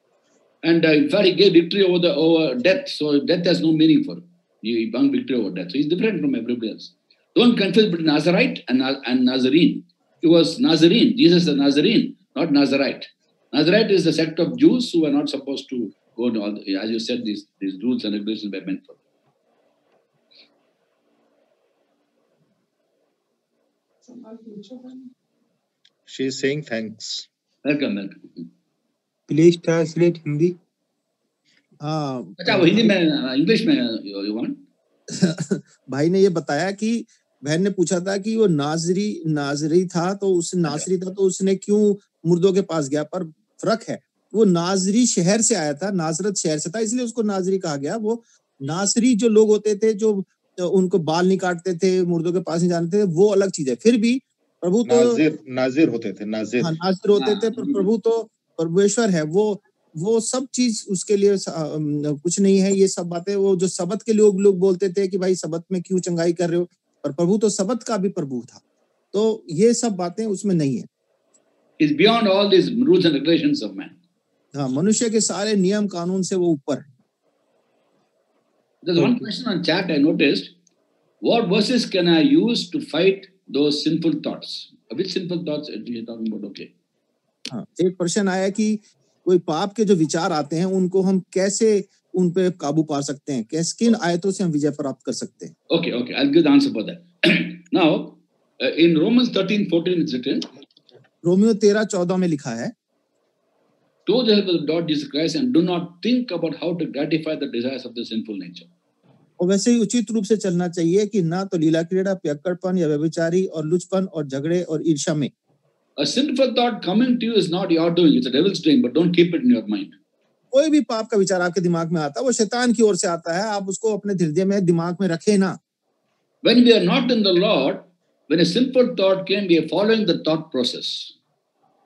A: And in fact, he gave victory over death. So death has no meaning for him. He won victory over death. So he's different from everybody else. Don't confuse between Nazarite and Nazarene. He was Nazarene. Jesus is a Nazarene, not Nazarite. Nazarite is the sect of Jews who are not supposed to go to all, as you said, these rules and regulations were meant for.
C: She is saying thanks.
A: Welcome.
E: Please translate Hindi.
A: अच्छा वो हिंदी में English में you want?
B: भाई ने ये बताया कि बहन ने पूछा था कि वो नाजरी था तो उसने क्यों मुर्दों के पास गया, पर फर्क है, वो नाजरी शहर से आया था, नाजरत शहर से था, इसलिए उसको नाजरी कहा गया। वो नासरी जो लोग होते थे जो उनको बाल नहीं काटते थे, मुर्दों के पास नहीं जानते थे, वो अलग चीज है। फिर भी प्रभु तो
C: नाजिर होते थे, नाजिर
B: होते थे, पर प्रभु तो परमेश्वर है, वो सब चीज उसके लिए कुछ नहीं है। ये सब बातें वो जो सबत के लोग बोलते थे कि भाई सबत में क्यों चंगाई कर रहे हो, पर प्रभु तो सबत का भी प्रभु था। तो ये सब बातें उसमें नहीं है।
A: Is beyond all these rules and regulations of man.
B: हाँ, मनुष्य के सारे नियम कानून से वो ऊपर है।
A: There's one question on chat I noticed. What verses can I use to fight those sinful thoughts? Which sinful thoughts are you talking about? Okay.
B: हाँ, एक प्रश्न आया कि कोई पाप के जो विचार आते हैं उनको हम कैसे उन पे काबू पा सकते हैं, किन आयतों से हम विजय प्राप्त कर सकते हैं।
A: Okay, I'll give the answer for that. Now, in Romans 13:14 it's written.
B: Romeo 13:14 में लिखा है,
A: Go the help of the Lord Jesus Christ and do not think about how to gratify the desires of the sinful nature.
B: और वैसे ही उचित रूप से चलना चाहिए कि ना तो लीला क्रीड़ा, पियक्कड़पन या व्यभिचारी और लुचपन और झगड़े और ईर्ष्या में।
A: A sinful thought coming to you is not your doing, it's the devil's doing, but don't keep it in your mind.
B: कोई भी पाप का विचार आपके दिमाग में आता है वो शैतान की ओर से आता है, आप उसको अपने हृदय में दिमाग में रखें ना।
A: When we are not in the Lord, when a sinful thought came, we are following the thought process.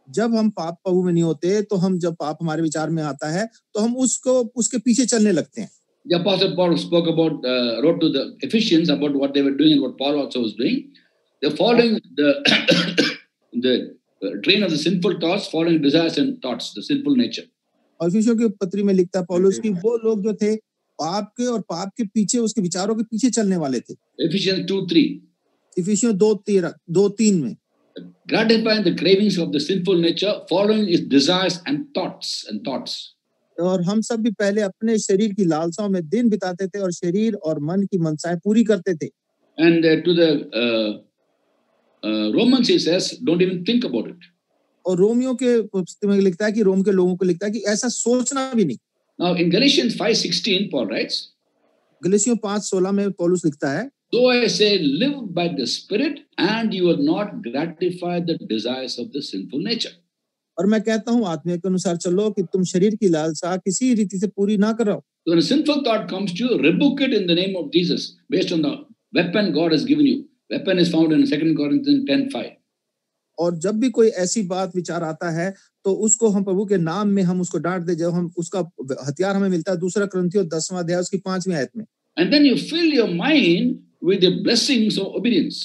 B: जब हम पाप प्रभु में नहीं होते तो हम जब पाप हमारे विचार में आता है तो हम उसके पीछे चलने लगते हैं।
A: The Apostle Paul spoke about, wrote to the Ephesians about what they were doing and what Paul also was doing. They're following the train of the sinful thoughts, following desires and thoughts, the sinful nature.
B: और इफिसियों की पत्री में लिखता है पौलुस कि वो लोग जो थे पाप के पीछे, उसके विचारों के पीछे चलने वाले थे।
A: Ephesians 2:3.
B: इफिसियों 2:3 में
A: gratifying the cravings of the sinful nature, following its desires and thoughts.
B: और हम सब भी पहले अपने शरीर की लालसाओं में दिन बिताते थे और शरीर और मन की मनसाएं पूरी करते थे।
A: And to the Romans he says, don't even think about it.
B: और रोमियो के पुस्तक में लिखता है कि रोम के लोगों को लिखता है कि ऐसा सोचना भी नहीं।
A: Now in Galatians 5:16 Paul writes,
B: गलातियों 5:16 में पौलुस लिखता है,
A: though I say live by the Spirit and you will not gratify the desires of the sinful nature.
B: और मैं कहता हूँ आत्मा के अनुसार चलो कि तुम शरीर की लालसा किसी रीति से पूरी ना करो।
A: So when a sinful thought comes to you, rebuke it in the name of Jesus based on the weapon God has given you. Weapon is found in 2 Corinthians 10:5.
B: और जब भी कोई ऐसी बात विचार आता है तो उसको हम प्रभु के नाम में हम उसको डांट दे, जब हम उसका हथियार हमें मिलता है 2 कुरिन्थियों 10वां अध्याय उसकी 5वीं आयत में।
A: And then you fill your mind with the blessings of obedience.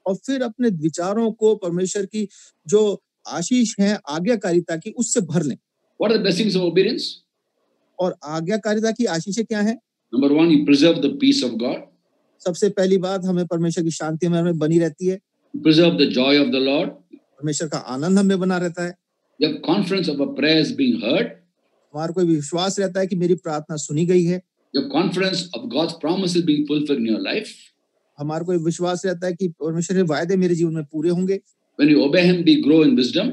B: और फिर अपने विचारों को परमेश्वर की जो आशीष है आज्ञाकारिता की उससे भर लें।
A: What are the blessings of obedience?
B: और आज्ञाकारिता की आशीषें क्या हैं?
A: Number 1, you preserve the peace of God.
B: सबसे पहली बात हमें परमेश्वर की शांति हमें बनी रहती है।
A: Preserve the joy of the Lord.
B: परमेश्वर का आनंद हमें बना रहता है।
A: You have confidence of our prayers being heard.
B: हमारा कोई विश्वास रहता है कि मेरी प्रार्थना सुनी गई है।
A: You have confidence of God's promises being fulfilled in your life.
B: हमारा कोई विश्वास रहता है कि परमेश्वर के वायदे मेरे जीवन में पूरे होंगे।
A: When you obey Him, we grow in wisdom.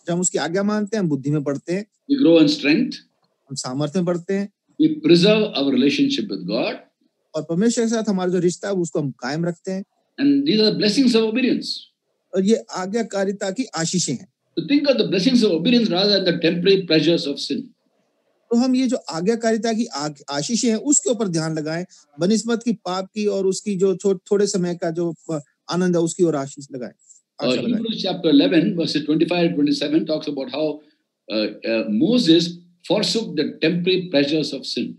B: जब हम उसकी आज्ञा मानते हैं हम बुद्धि में बढ़ते हैं।
A: We grow in strength.
B: हम सामर्थ्य में बढ़ते हैं।
A: We preserve our relationship with God.
B: और परमेश्वर के साथ हमारा जो रिश्ता है उसको हम कायम रखते हैं।
A: And these are the blessings of obedience.
B: और ये आज्ञाकारिता की आशीषें हैं।
A: So think of the blessings of obedience rather than the temporary pleasures of sin.
B: तो हम ये जो आज्ञाकारिता की आशीषें हैं उसके ऊपर ध्यान लगाएं, बनिस्बत की पाप की और उसकी जो थोड़े समय का जो आनंद है उसकी ओर आशीष लगाएं।
A: Hebrews chapter 11 verses 25 and 27 talks about how Moses forsook the temporary pleasures of sin.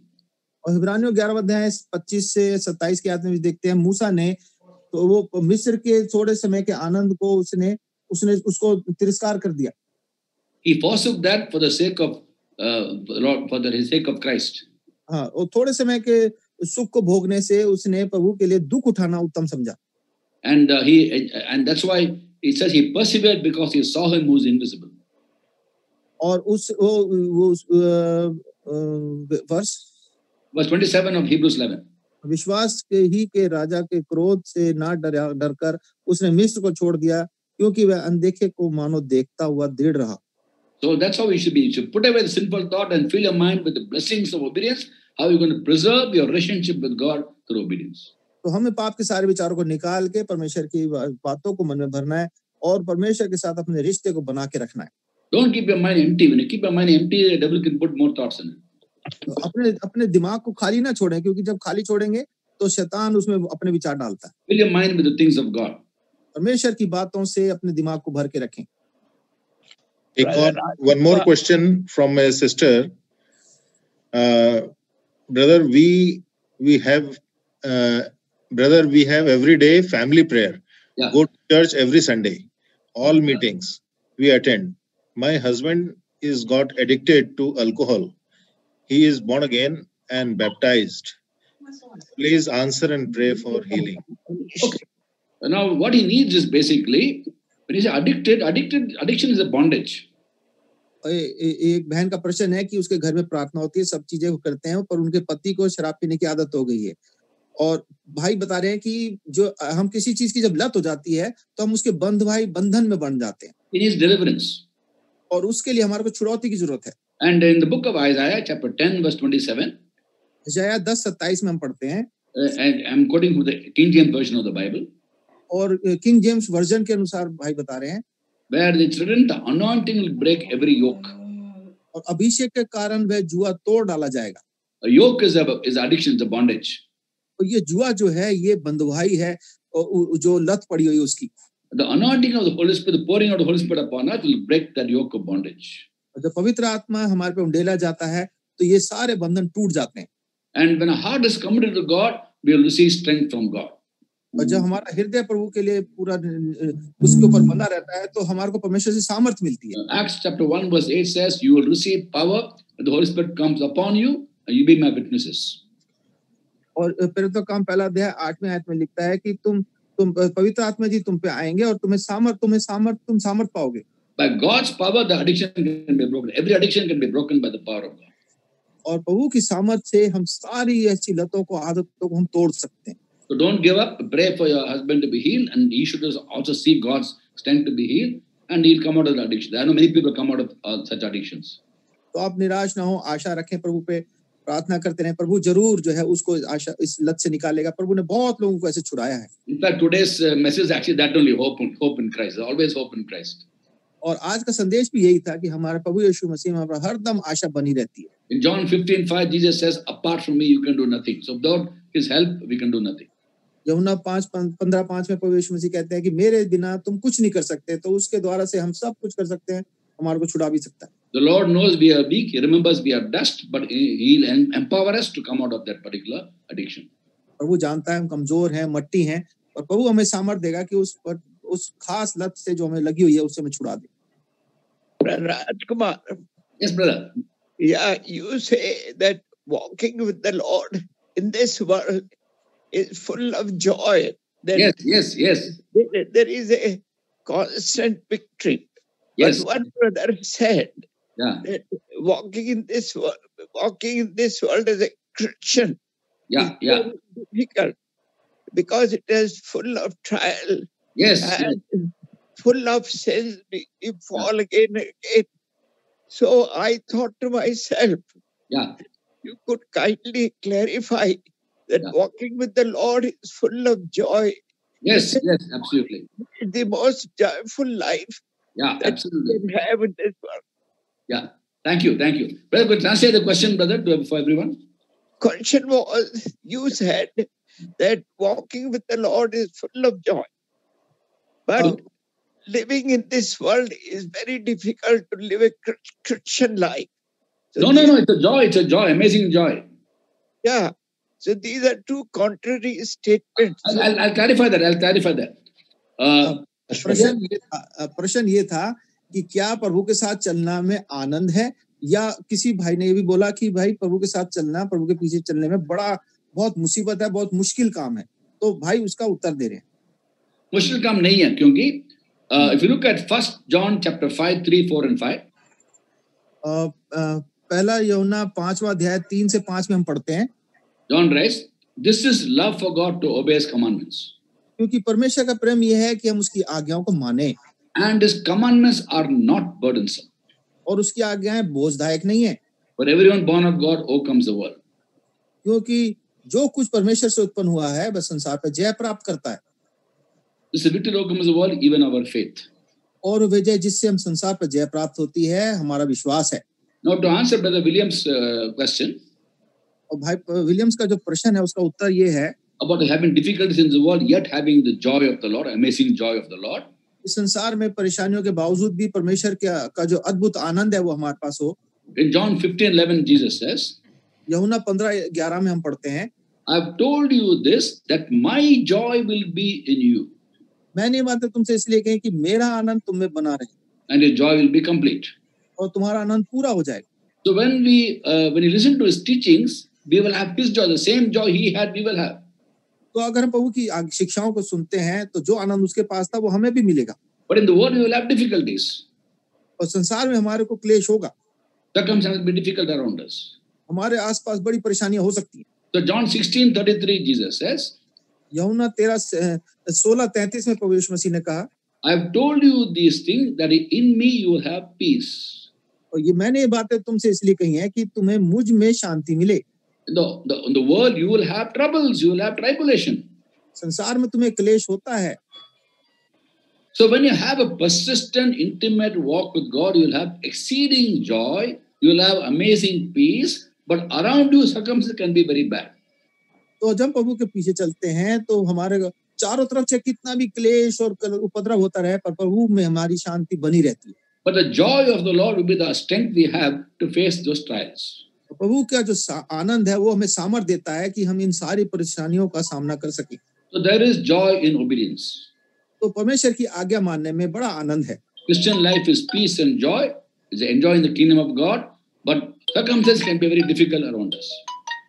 B: और इब्रानियों 11 अध्याय 25 से 27 के आयत में देखते हैं मूसा ने तो वो मिस्र के थोड़े समय के आनंद को उसने उसको तिरस्कार कर दिया।
A: He forsook that for the sake of sake of Christ.
B: हाँ, और थोड़े समय के सुख को भोगने से उसने प्रभु के लिए दुख उठाना उत्तम समझा।
A: And that's why it says he persevered because he saw him who is invisible.
B: और
A: verse 27 of Hebrews 11.
B: विश्वास के ही के राजा के क्रोध से ना डरकर उसने मिस्र को छोड़ दिया क्योंकि वह अनदेखे को मानो देखता हुआ दृढ़ रहा।
A: So that's how we should be. You should put away the sinful thought and fill your mind with the blessings of obedience. How are you going to preserve your relationship with God through obedience?
B: तो हमें पाप के सारे विचारों को निकाल के परमेश्वर की बातों को मन में भरना है और परमेश्वर के साथ अपने रिश्ते को बना के रखना है।
A: Don't keep your mind empty. When you keep your mind empty, the devil can put more thoughts in it.
B: तो अपने दिमाग को खाली ना छोड़ें क्योंकि जब खाली छोड़ेंगे तो शैतान उसमें अपने विचार डालता है।
A: Fill your mind with the things of God.
B: परमेश्वर की बातों से अपने दिमाग को भर के रखें।
C: One more question from a sister. Brother, we have every day family prayer.
A: Yeah.
C: Go to church every Sunday. All meetings we attend. My husband is got addicted to alcohol. He is born again and baptized. Please answer and pray for healing.
A: Okay. Now, what he needs is basically, when he's addicted, addiction is a bondage.
B: एक बहन का प्रश्न है कि उसके घर में प्रार्थना होती है, सब चीजें वो करते हैं, पर उनके पति को शराब पीने की आदत हो गई है। और भाई बता रहे हैं कि जो हम किसी चीज की जब लत हो जाती है तो हम उसके बंधन में बन जाते हैं।
A: It is deliverance.
B: और उसके लिए हमारे को छुड़ौती की जरूरत है।
A: And in the book of Isaiah, chapter 10, verse 27,
B: इशाया 10:27 में हम पढ़ते हैं,
A: and I'm quoting from the King James version of the Bible.
B: और किंग जेम्स वर्जन के अनुसार भाई बता रहे हैं,
A: where it's written, the anointing will break every yoke.
B: और अभिषेक के कारण वह जुआ तोड़ डाला जाएगा।
A: A yoke is addiction, it's a bondage.
B: और ये जुआ जो है ये बंधुआई है और जो लत पड़ी हुई उसकी।
A: The anointing of the Holy Spirit, the pouring out of the Holy Spirit upon us will break that yoke of bondage.
B: जब पवित्र आत्मा हमारे पे उंडेला जाता है तो ये सारे बंधन टूट जाते हैं।
A: And when our heart is committed to God, we will receive strength from God.
B: और जब हमारा हृदय प्रभु के लिए पूरा उसके ऊपर बना रहता है तो हमारे को परमेश्वर से सामर्थ्य मिलती है।
A: Acts chapter 1 verse 8 says, you will receive power when the Holy Spirit comes upon you and you be my witnesses.
B: और प्रेरितों का काम पहला अध्याय 8वें आयत में लिखता है कि तुम पवित्र आत्मा जी तुम पे आएंगे और तुम सामर्थ पाओगे।
A: By God's power, the addiction can be broken. Every addiction can be broken by the power of God.
B: और प्रभु की सामर्थ से हम सारी ऐसी लतों को आदतों को हम तोड़ सकते हैं।
A: So don't give up. Pray for your husband to be healed, and he should also seek God's strength to be healed, and he'll come out of the addiction. I know many people come out of such addictions.
B: तो आप निराश ना हो, आशा रखें प्रभु पे, प्रार्थना करते रहें, प्रभु जरूर जो है उसको आशा इस लत से निकालेगा। प्रभु ने बहुत लोगों को ऐसे छुड़ाया है।
A: In fact, today's message is actually that only, hope in Christ. There's always hope in Christ.
B: और आज का संदेश भी यही था कि हमारा प्रभु यीशु मसीह में हमारा हरदम आशा बनी रहती है।
A: In John 15:5, Jesus says, apart from me, you can do nothing. So without his help, we can do nothing.
B: यूहन्ना 15:5 में प्रभु यीशु मसीह कहते हैं कि मेरे बिना तुम कुछ नहीं कर सकते, तो उसके द्वारा से हम सब कुछ कर सकते हैं, हमारे को छुड़ा भी सकता है।
A: The Lord knows we are weak. He remembers we are dust, but he'll empower us to come out of that particular addiction.
B: प्रभु जानता है हम कमजोर हैं, मट्टी हैं, और प्रभु हमें सामर्थ देगा कि उस खास लत से जो हमें लगी हुई है उससे हमें छुड़ा दे।
F: Rajkumar.
A: Yes, brother.
F: Yeah, you say that walking with the Lord in this world is full of joy.
A: Yes.
F: There is a constant victory.
A: Yes.
F: But one brother said
A: that
F: walking in this world as a Christian is very difficult because it is full of trial.
A: Yes.
F: And full of sin. We fall again and again. So I thought to myself, you could kindly clarify that walking with the Lord is full of joy.
A: Yes, absolutely.
F: It's the most joyful life
A: absolutely.
F: we can have in this world.
A: Yeah. Thank you. Brother, could you translate the question, brother, for everyone?
F: Question was, you said that walking with the Lord is full of joy. But living in this world is very difficult to live a Christian life.
A: So no, it's a joy, amazing joy.
F: Yeah. So these are two contrary statements.
A: I'll clarify that.
B: प्रश्न ये था कि क्या प्रभु के साथ चलना में आनंद है, या किसी भाई ने ये भी बोला कि भाई प्रभु के साथ चलना, प्रभु के पीछे चलने में बहुत मुसीबत है, बहुत मुश्किल काम है. तो भाई उसका उत्तर दे रहे हैं.
A: मुश्किल काम नहीं है, क्योंकि if you look at 1 John chapter 5, 3, 4 and 5.
B: पहला यूहन्ना 5वां अध्याय 3 से 5 में हम पढ़ते हैं.
A: John writes, this is love for God to obey his commandments.
B: क्योंकि परमेश्वर का प्रेम यह है कि हम उसकी आज्ञाओं को माने.
A: And his commandments are not burdensome.
B: और उसकी आज्ञाएं बोझदायक नहीं है.
A: For everyone born of God overcomes the world.
B: क्योंकि जो कुछ परमेश्वर से उत्पन्न हुआ है वह संसार पर जय प्राप्त करता है.
A: This victory overcomes the world, even our faith.
B: और विजय जिससे हम संसार पर जय प्राप्त होती है, हमारा विश्वास है.
A: Now to answer Brother Williams' question.
B: और भाई विलियम्स का जो प्रश्न है उसका उत्तर ये है.
A: About having difficulties in the world, yet having the joy of the Lord, amazing joy of the Lord.
B: इस संसार में परेशानियों के बावजूद भी परमेश्वर का जो अद्भुत आनंद है वो हमारे पास हो.
A: In John 15:11, Jesus says.
B: यूहन्ना 15:11 में हम पढ़ते हैं.
A: I've told you this that my joy will be in you.
B: मैंने ये बातें तुमसे इसलिए कही कि मेरा आनंद तुम में बना रहे.
A: And your joy will be complete.
B: और तुम्हारा आनंद पूरा हो जाएगा.
A: So when you listen to his teachings, we will have his joy, the same joy he had, we will have.
B: तो अगर हम प्रभु की शिक्षाओं को सुनते हैं तो जो आनंद उसके पास था वो हमें भी मिलेगा.
A: But in the world we will have difficulties.
B: और संसार में हमारे को क्लेश होगा.
A: Circumstances will be difficult around us.
B: हमारे आसपास बड़ी परेशानियां हो सकती हैं.
A: So John 16:33 Jesus says.
B: यूहन्ना 16:33 में प्रभु यीशु मसीह ने कहा,
A: I have told you these things that in me you will have peace.
B: और ये मैंने ये बातें तुमसे इसलिए कही हैं कि तुम्हें मुझ में शांति मिले.
A: In the world you will have troubles, you will have tribulation.
B: संसार में तुम्हें क्लेश होता है.
A: So when you have a persistent, intimate walk with God, you will have exceeding joy, you will have amazing peace, but around you circumstances can be very bad.
B: तो जब प्रभु के पीछे चलते हैं तो हमारे चारों तरफ से कितना भी क्लेश और उपद्रव होता रहे, पर प्रभु में हमारी शांति बनी रहती है.
A: But the joy of the Lord will be the strength we have to face those trials.
B: प्रभु का जो आनंद है वो हमें सामर्थ्य देता है कि हम इन सारी परेशानियों का सामना कर सकें.
A: So there is joy in obedience.
B: तो परमेश्वर की आज्ञा मानने में बड़ा आनंद है.
A: Christian life is peace and joy, is enjoying the kingdom of God, but circumstances can be very difficult around us.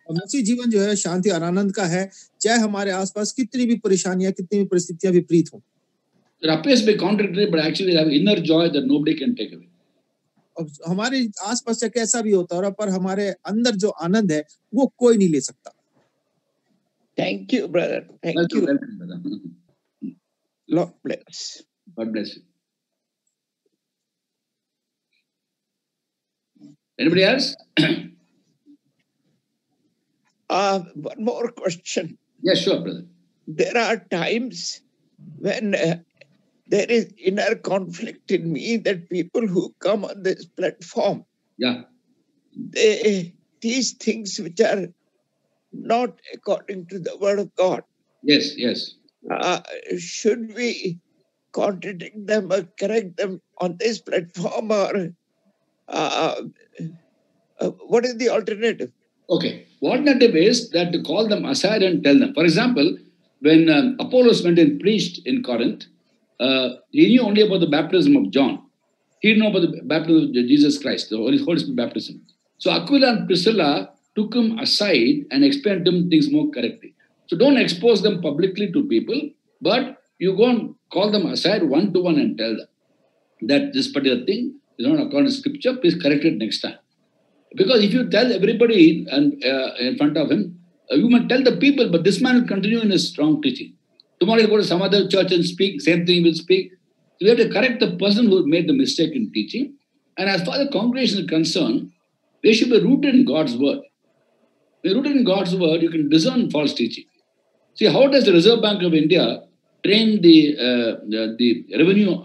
B: और मसीह जीवन जो है शांति और आनंद का है, चाहे हमारे आसपास कितनी भी परेशानियां, कितनी भी परिस्थितियां विपरीत हों.
A: It appears to be contradictory, but actually they have inner joy that nobody can take away.
B: अब हमारे आसपास चाहे कैसा भी होता है, पर हमारे अंदर जो आनंद है वो कोई नहीं ले सकता.
F: Thank you, brother. Thank you.
A: Welcome, brother.
F: Lord bless.
A: God bless you. Anybody else?
F: One more question.
A: Yes, sure, brother.
F: There are times when there is inner conflict in me that people who come on this platform, they teach things which are not according to the word of God.
A: Yes, yes.
F: Should we contradict them or correct them on this platform, or what is the alternative?
A: Okay. The alternative is that to call them aside and tell them. For example, when Apollos went and preached in Corinth, he knew only about the baptism of John. He didn't know about the baptism of Jesus Christ, the Holy Spirit baptism. So Aquila and Priscilla took him aside and explained to him things more correctly. So don't expose them publicly to people, but you go and call them aside one-to-one and tell them that this particular thing is not according to scripture, please correct it next time. Because if you tell everybody and in front of him, you might tell the people, but this man will continue in his strong teaching. Tomorrow he'll go to some other church and speak, same thing he will speak. So we have to correct the person who made the mistake in teaching. And as far as the congregation is concerned, they should be rooted in God's word. When you're rooted in God's word, you can discern false teaching. See, how does the Reserve Bank of India train the revenue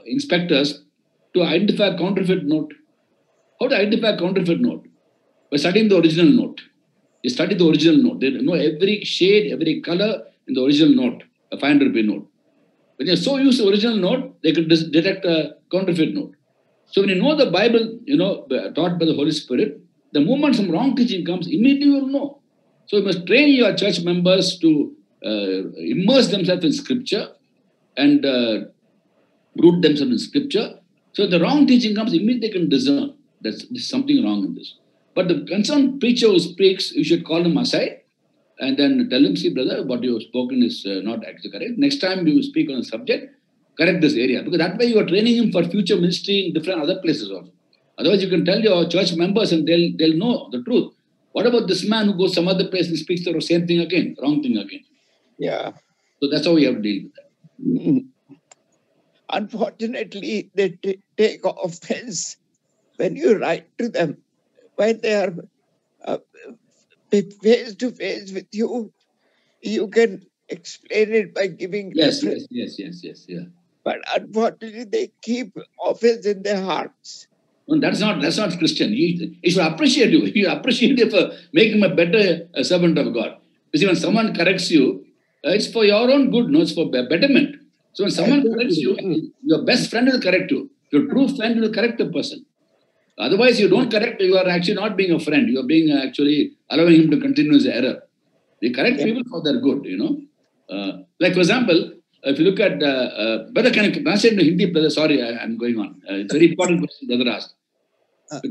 A: inspectors to identify counterfeit note? How to identify a counterfeit note? By studying the original note. You study the original note. They know every shade, every color in the original note, a 500 rupee note. When you're so used to the original note, they could detect a counterfeit note. So when you know the Bible, taught by the Holy Spirit, the moment some wrong teaching comes, immediately you will know. So you must train your church members to immerse themselves in Scripture and root themselves in Scripture. So the wrong teaching comes, immediately they can discern there's something wrong in this. But the concerned preacher who speaks, you should call him aside and then tell him, see, brother, what you have spoken is not actually correct. Next time you speak on a subject, correct this area. Because that way you are training him for future ministry in different other places also. Otherwise, you can tell your church members and they'll know the truth. What about this man who goes some other place and speaks the same thing again, wrong thing again?
F: Yeah.
A: So that's how we have to deal with that.
F: Unfortunately, they take offense when you write to them. When they are face to face with you, you can explain it by giving reference.
A: Yes. Yeah.
F: But unfortunately, they keep offense in their hearts.
A: No, that's not Christian. He should appreciate you. He appreciate you for making him a better servant of God. You see, when someone corrects you, it's for your own good, no, it's for betterment. So when someone corrects you, your best friend will correct you. Your true friend will correct the person. Otherwise, you don't correct, you are actually not being a friend. You are being actually allowing him to continue his error. We correct people for their good, Like, for example, if you look at, brother, can you translate into Hindi, brother? Sorry, I'm going on. It's a very important question brother asked.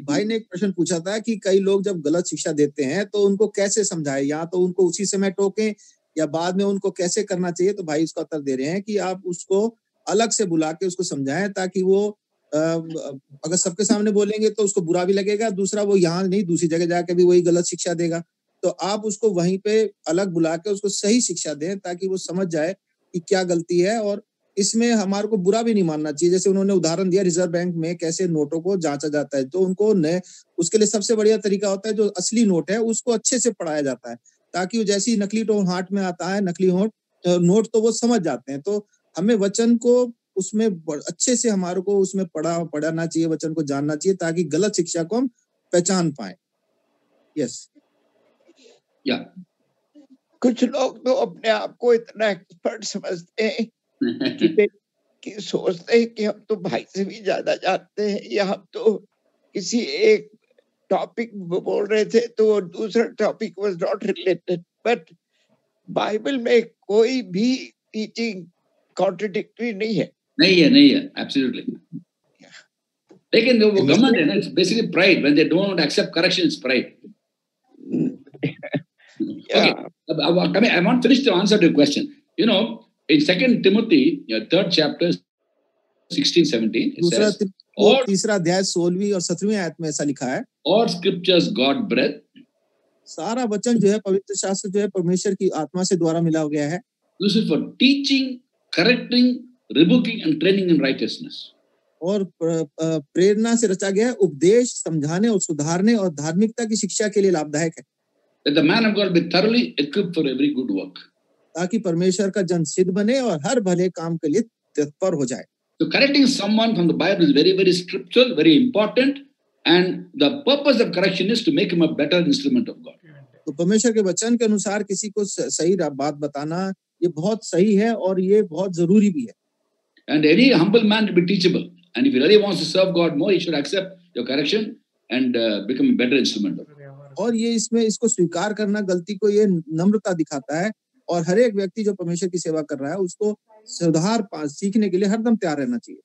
B: भाई ने एक प्रश्न पूछा था कि कई लोग जब गलत शिक्षा देते हैं तो उनको कैसे समझाएं, या तो उनको उसी समय टोकें या बाद में उनको कैसे करना चाहिए. तो भाई इसका उत्तर दे रहे हैं कि आप उसको अलग से बुला के उसको समझाएं, ताकि वो अगर सबके सामने बोलेंगे तो उसको बुरा भी लगेगा, दूसरा वो यहाँ नहीं दूसरी जगह जाके भी वही गलत शिक्षा देगा. तो आप उसको वहीं पे अलग बुला के उसको सही शिक्षा दें, ताकि वो समझ जाए कि क्या गलती है. और इसमें हमारे को बुरा भी नहीं मानना चाहिए. जैसे उन्होंने उदाहरण दिया रिजर्व बैंक में कैसे नोटों को जांचा जाता है, तो उनको उसके लिए सबसे बढ़िया तरीका होता है जो असली नोट है उसको अच्छे से पढ़ाया जाता है, ताकि वो जैसे ही नकली हाथ में आता है नकली नोट तो वो समझ जाते हैं. तो हमें वचन को उसमें अच्छे से हमारे को उसमें पढ़ाना चाहिए, वचन को जानना चाहिए, ताकि गलत शिक्षा को हम पहचान पाए. यस.
A: या
F: कुछ लोग तो अपने आप को इतना एक्सपर्ट समझते हैं कि सोचते हैं कि हम तो भाई से भी ज्यादा जानते हैं, या हम तो किसी एक टॉपिक बोल रहे थे तो दूसरा topic was not related. But Bible में कोई भी टीचिंग कॉन्ट्रडिक्टरी नहीं है.
A: नहीं है, एब्सोल्युटली. लेकिन वो गवर्नमेंट है ना, it's basically pride. When they don't accept correction, it's pride. Okay, I want to finish the answer to your question. In 2 Timothy, 3rd chapter, 16-17, it says,
B: तीसरा अध्याय 16वीं और 17वीं आयत में ऐसा लिखा है,
A: All scriptures God breathed.
B: सारा वचन जो है, पवित्र शास्त्र जो है, परमेश्वर की आत्मा से द्वारा मिला गया है.
A: This is for teaching, correcting, rebuking and training in righteousness.
B: और प्रेरणा से रचा गया है, उपदेश, समझाने और सुधारने और धार्मिकता की शिक्षा के लिए लाभदायक है.
A: That the man of God be thoroughly equipped for every good work.
B: ताकि परमेश्वर का जन सिद्ध बने और हर भले काम के लिए तत्पर हो जाए.
A: So correcting someone from the Bible is very, very scriptural, very important, and the purpose of correction is to make him a better instrument of God.
B: तो परमेश्वर के वचन के अनुसार किसी को सही बात बताना ये बहुत सही है और ये बहुत जरूरी भी है.
A: And any humble man to be teachable, and if he really wants to serve God more, he should accept your correction and become a better instrument of God.
B: और ये इसको स्वीकार करना, गलती को ये नम्रता दिखाता है, और हर एक व्यक्ति जो परमेश्वर की सेवा कर रहा है उसको सुधार सीखने के लिए हरदम तैयार रहना चाहिए.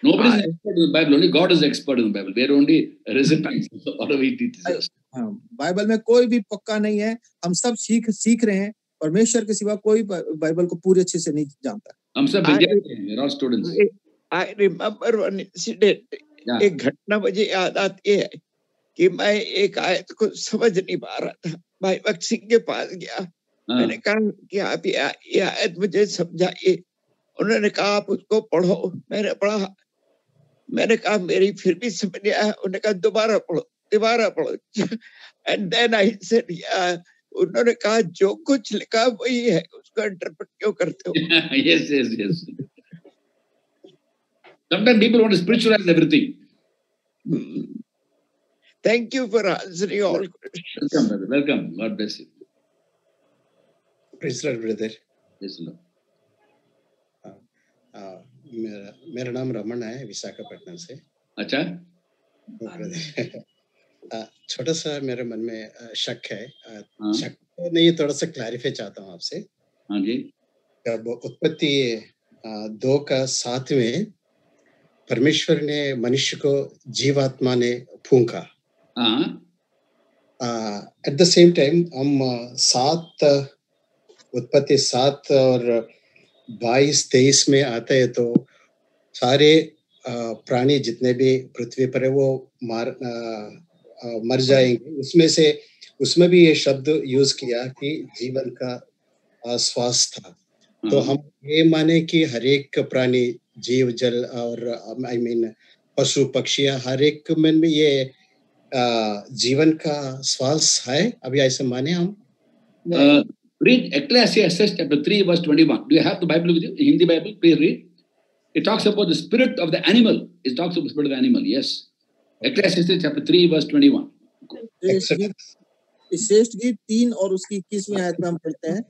A: Nobody is expert in the Bible. Only God is expert in the Bible. We are only recipients of whatever He teaches.
B: Bible में कोई भी पक्का नहीं है, हम सब सीख रहे हैं. परमेश्वर के सिवा कोई बाइबल को पूरे अच्छे से नहीं जानता.
A: हम सब विद्यार्थी हैं. We are all students.
F: I remember one incident. एक घटना मुझे याद आती है कि मैं एक आयत को समझ नहीं पा रहा था. भाई भक्त सिंह के पास गया, मैंने कहा कि आप ये आयत मुझे समझाइए. उन्होंने कहा आप उसको पढ़ो. मैंने पढ़ा, मैंने कहा मेरी फिर भी समझ नहीं आया. उन्होंने कहा दोबारा पढ़ो. एंड देन आई सेड उन्होंने कहा जो कुछ लिखा वही है, उसको इंटरप्रेट क्यों करते हो?
A: Yes. Sometimes people want to spiritualize everything.
F: Thank you for answering all questions.
A: Welcome, brother. Welcome. God bless you.
G: Praise the Lord, brother.
A: Praise the Lord.
G: मेरा नाम रमन है, विशाखापट्टनम से।
A: अच्छा,
G: छोटा सा मेरे मन में शक है, शक नहीं, थोड़ा सा क्लैरिफाई चाहता हूँ आपसे।
A: हाँ जी।
G: जब उत्पत्ति 2:7 में परमेश्वर ने मनुष्य को जीवात्मा ने फूंका, एट द सेम टाइम हम उत्पत्ति 7 और 22-23 में आते हैं तो सारे प्राणी जितने भी पृथ्वी पर है वो मर जाएंगे। उसमें भी ये शब्द यूज किया कि जीवन का श्वास था। तो हम ये माने कि हर एक प्राणी, जीव जल और आई मीन पशु पक्षी, हर एक में ये जीवन का श्वास है, अभी ऐसे माने हम?
A: Read Ecclesiastes chapter 3 verse 21. Do you have the Bible with you? Hindi Bible, please read. It talks about the spirit of the animal. It talks about the spirit of the animal. Yes. Ecclesiastes chapter 3 verse 21.
B: श्रेष्ठ गीत 3 और उसकी 21वीं आयत में हम पढ़ते हैं।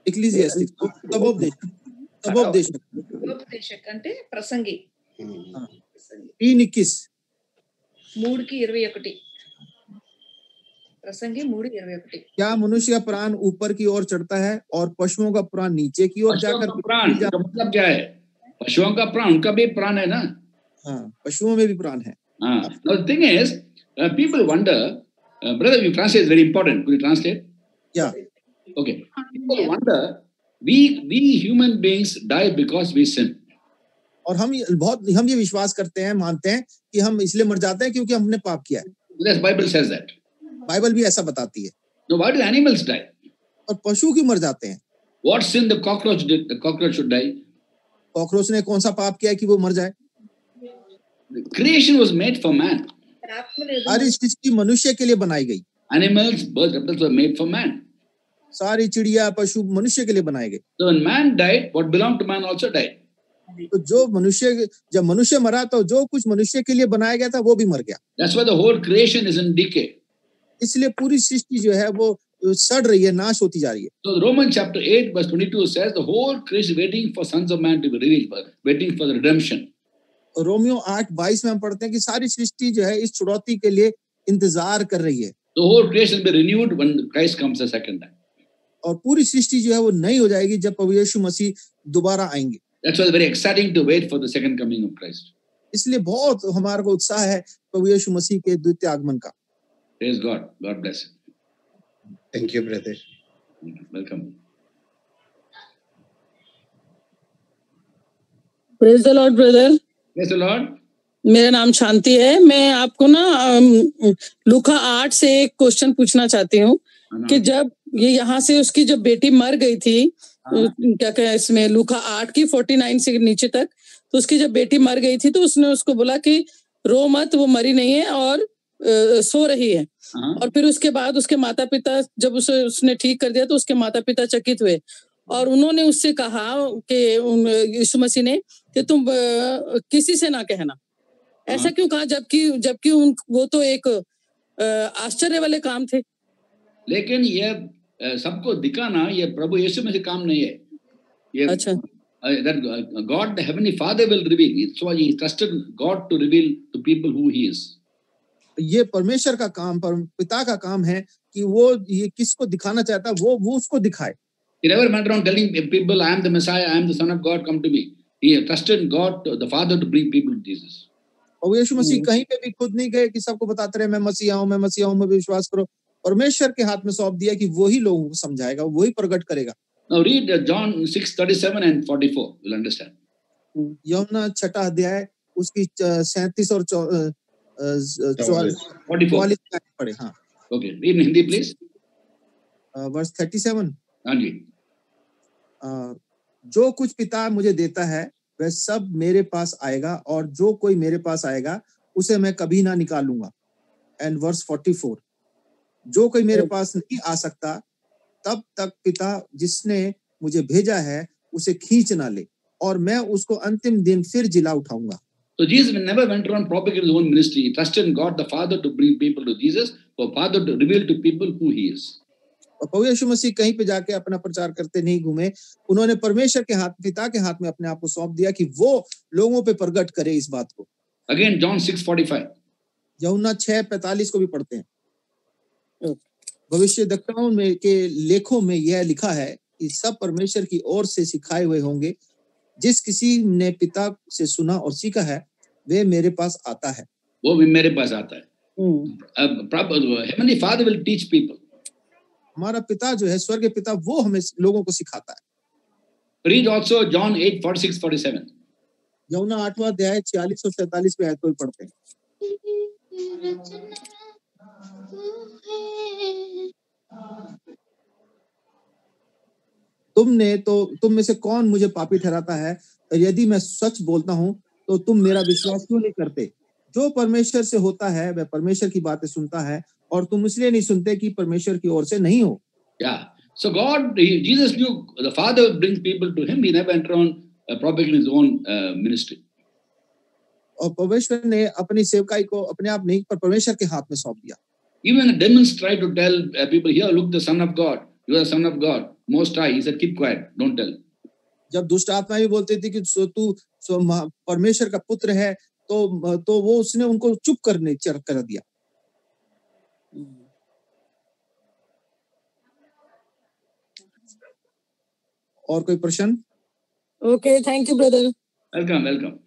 B: Ecclesiastes
H: తపోపదేశక అంటే ప్రసంగి
B: 3:21
H: 3:21 प्रसंगी 3:21।
B: क्या मनुष्य का प्राण ऊपर की ओर चढ़ता है और पशुओं का प्राण नीचे की ओर जाकर
A: प्राण का मतलब क्या है? पशुओं का प्राण, उनका भी प्राण है ना?
B: हाँ, पशुओं में भी प्राण है।
A: Now the thing is, people wonder, brother, you translate is very important. Could you translate?
B: Yeah.
A: Okay. People wonder, we human beings die because we sin.
B: और हम ये विश्वास करते हैं, मानते हैं कि हम इसलिए मर जाते हैं क्योंकि हमने पाप किया है।
A: Yes, Bible says that.
B: Bible भी ऐसा बताती है।
A: No, why do animals die?
B: और पशु क्यों मर जाते हैं?
A: What sin the cockroach did? The cockroach should die.
B: Cockroach ने कौन सा पाप किया कि वो मर जाए?
A: The creation was made for man.
B: सारी सृष्टि मनुष्य के लिए बनाई गई।
A: Animals, birds, reptiles were made for man.
B: सारी चिड़िया, पशु मनुष्य के लिए बनाए गए।
A: So when man died, what belonged to man also died.
B: तो जब मनुष्य मरा तो जो कुछ मनुष्य के लिए बनाया गया था वो भी मर गया।
A: That's why the whole creation is in decay.
B: इसलिए पूरी सृष्टि जो है वो सड़ रही है, नाश होती जा रही है।
A: So Romans chapter 8 verse 22 says the whole creation waiting for sons of man to be revealed, waiting for the redemption.
B: Romeo 8:22 में हम पढ़ते हैं कि सारी सृष्टि जो है इस छुड़ौती के लिए इंतजार कर रही है।
A: The whole creation will be renewed when Christ comes the second time.
B: और पूरी सृष्टि जो है वो नई हो जाएगी जब प्रभु यीशु मसीह दोबारा आएंगे।
A: That's why it's very exciting to wait for the second coming of Christ.
B: इसलिए बहुत हमारे को उत्साह है प्रभु यीशु मसीह के द्वितीय आगमन का।
A: Praise God. God bless you.
G: Thank you, brother.
A: Welcome.
I: Praise the Lord, brother.
A: Praise the Lord.
I: मेरा नाम शांति है। मैं आपको ना लूका 8 से एक क्वेश्चन पूछना चाहती हूँ कि जब ये यहाँ से उसकी जब बेटी मर गई थी, क्या क्या इसमें लूका 8 की 49 से नीचे तक, तो उसकी जब बेटी मर गई थी तो उसने उसको बोला कि रो मत, वो मरी नहीं है और सो रही है। और फिर उसके बाद उसके माता पिता जब उसने ठीक कर दिया तो उसके माता पिता चकित हुए और उन्होंने उससे कहा कि यीशु मसीह ने कि तुम किसी से ना कहना। ऐसा क्यों कहा जबकि वो तो एक आश्चर्य वाले काम थे।
A: लेकिन ये सबको दिखाना ये प्रभु यीशु मसीह काम नहीं है। ये
I: अच्छा।
A: that God the heavenly Father will reveal. So he trusted God to reveal to people who he is.
B: ये परमेश्वर का काम, पिता का काम है कि वो ये किसको दिखाना चाहता है वो उसको दिखाए।
A: He never went around telling people, I am the Messiah, I am the Son of God, come to me. He trusted God, the Father, to bring people to Jesus.
B: और यीशु मसीह कहीं पे भी खुद नहीं गए कि सबको बताते रहे मैं मसीहा हूँ, मैं विश्वास करो। परमेश्वर के हाथ में सौंप दिया कि वही लोगों को समझाएगा, वही प्रकट करेगा।
A: Now read John 6:37 and 44. You'll understand.
B: यूहन्ना 6 अध्याय उसकी 37 और 44 पढ़े। हाँ।
A: Okay. Read in Hindi, please.
B: Verse 37.
A: हाँ जी।
B: जो कुछ पिता मुझे देता है वह सब मेरे पास आएगा और जो कोई मेरे पास आएगा उसे मैं कभी ना निकालूंगा। And verse 44. जो कोई मेरे पास नहीं आ सकता तब तक पिता जिसने मुझे भेजा है उसे खींच ना ले और मैं उसको अंतिम दिन फिर जिला उठाऊंगा।
A: So Jesus never went around propagating his own ministry. He trusted in God the Father to bring people to Jesus, for Father to reveal to people who he is.
B: और प्रभु यीशु मसीह कहीं पे जाके अपना प्रचार करते नहीं घूमे, उन्होंने परमेश्वर के हाथ, पिता के हाथ में अपने आप को सौंप दिया कि वो लोगों पे प्रकट करे इस बात को.
A: Again John 6:45.
B: यूहन्ना 6:45 को भी पढ़ते हैं. भविष्यद्वक्ताओं में के लेखों में यह लिखा है कि सब परमेश्वर की ओर से सिखाए हुए होंगे. जिस किसी ने पिता से सुना और सीखा है वे मेरे पास आता है.
A: वो भी मेरे पास आता है. Heavenly Father will teach people.
B: हमारा पिता जो है, स्वर्गीय पिता, वो हमें लोगों को सिखाता है.
A: Read also John 8:46-47.
B: यूहन्ना 8वां अध्याय 46 और 47 पे आयत को पढ़ते हैं. तुम में से कौन मुझे पापी ठहराता है? और यदि मैं सच बोलता हूं तो तुम मेरा विश्वास क्यों नहीं करते? जो परमेश्वर से होता है वह परमेश्वर की बातें सुनता है, और तुम इसलिए नहीं सुनते कि परमेश्वर की ओर से नहीं हो.
A: Yeah. So Jesus knew the Father would bring people to him. He never went around propagating his own ministry.
B: और परमेश्वर ने अपनी सेवकाई को अपने आप नहीं, पर परमेश्वर के हाथ में सौंप दिया.
A: Even the demons tried to tell people, here, look, the Son of God. You are the Son of God, Most High. He said, keep quiet, don't tell.
B: जब दुष्ट आत्मा भी बोलती थी कि तू परमेश्वर का पुत्र है, तो वो उसने उनको चुप कर दिया. और कोई प्रश्न?
I: Okay, thank you, brother.
A: Welcome.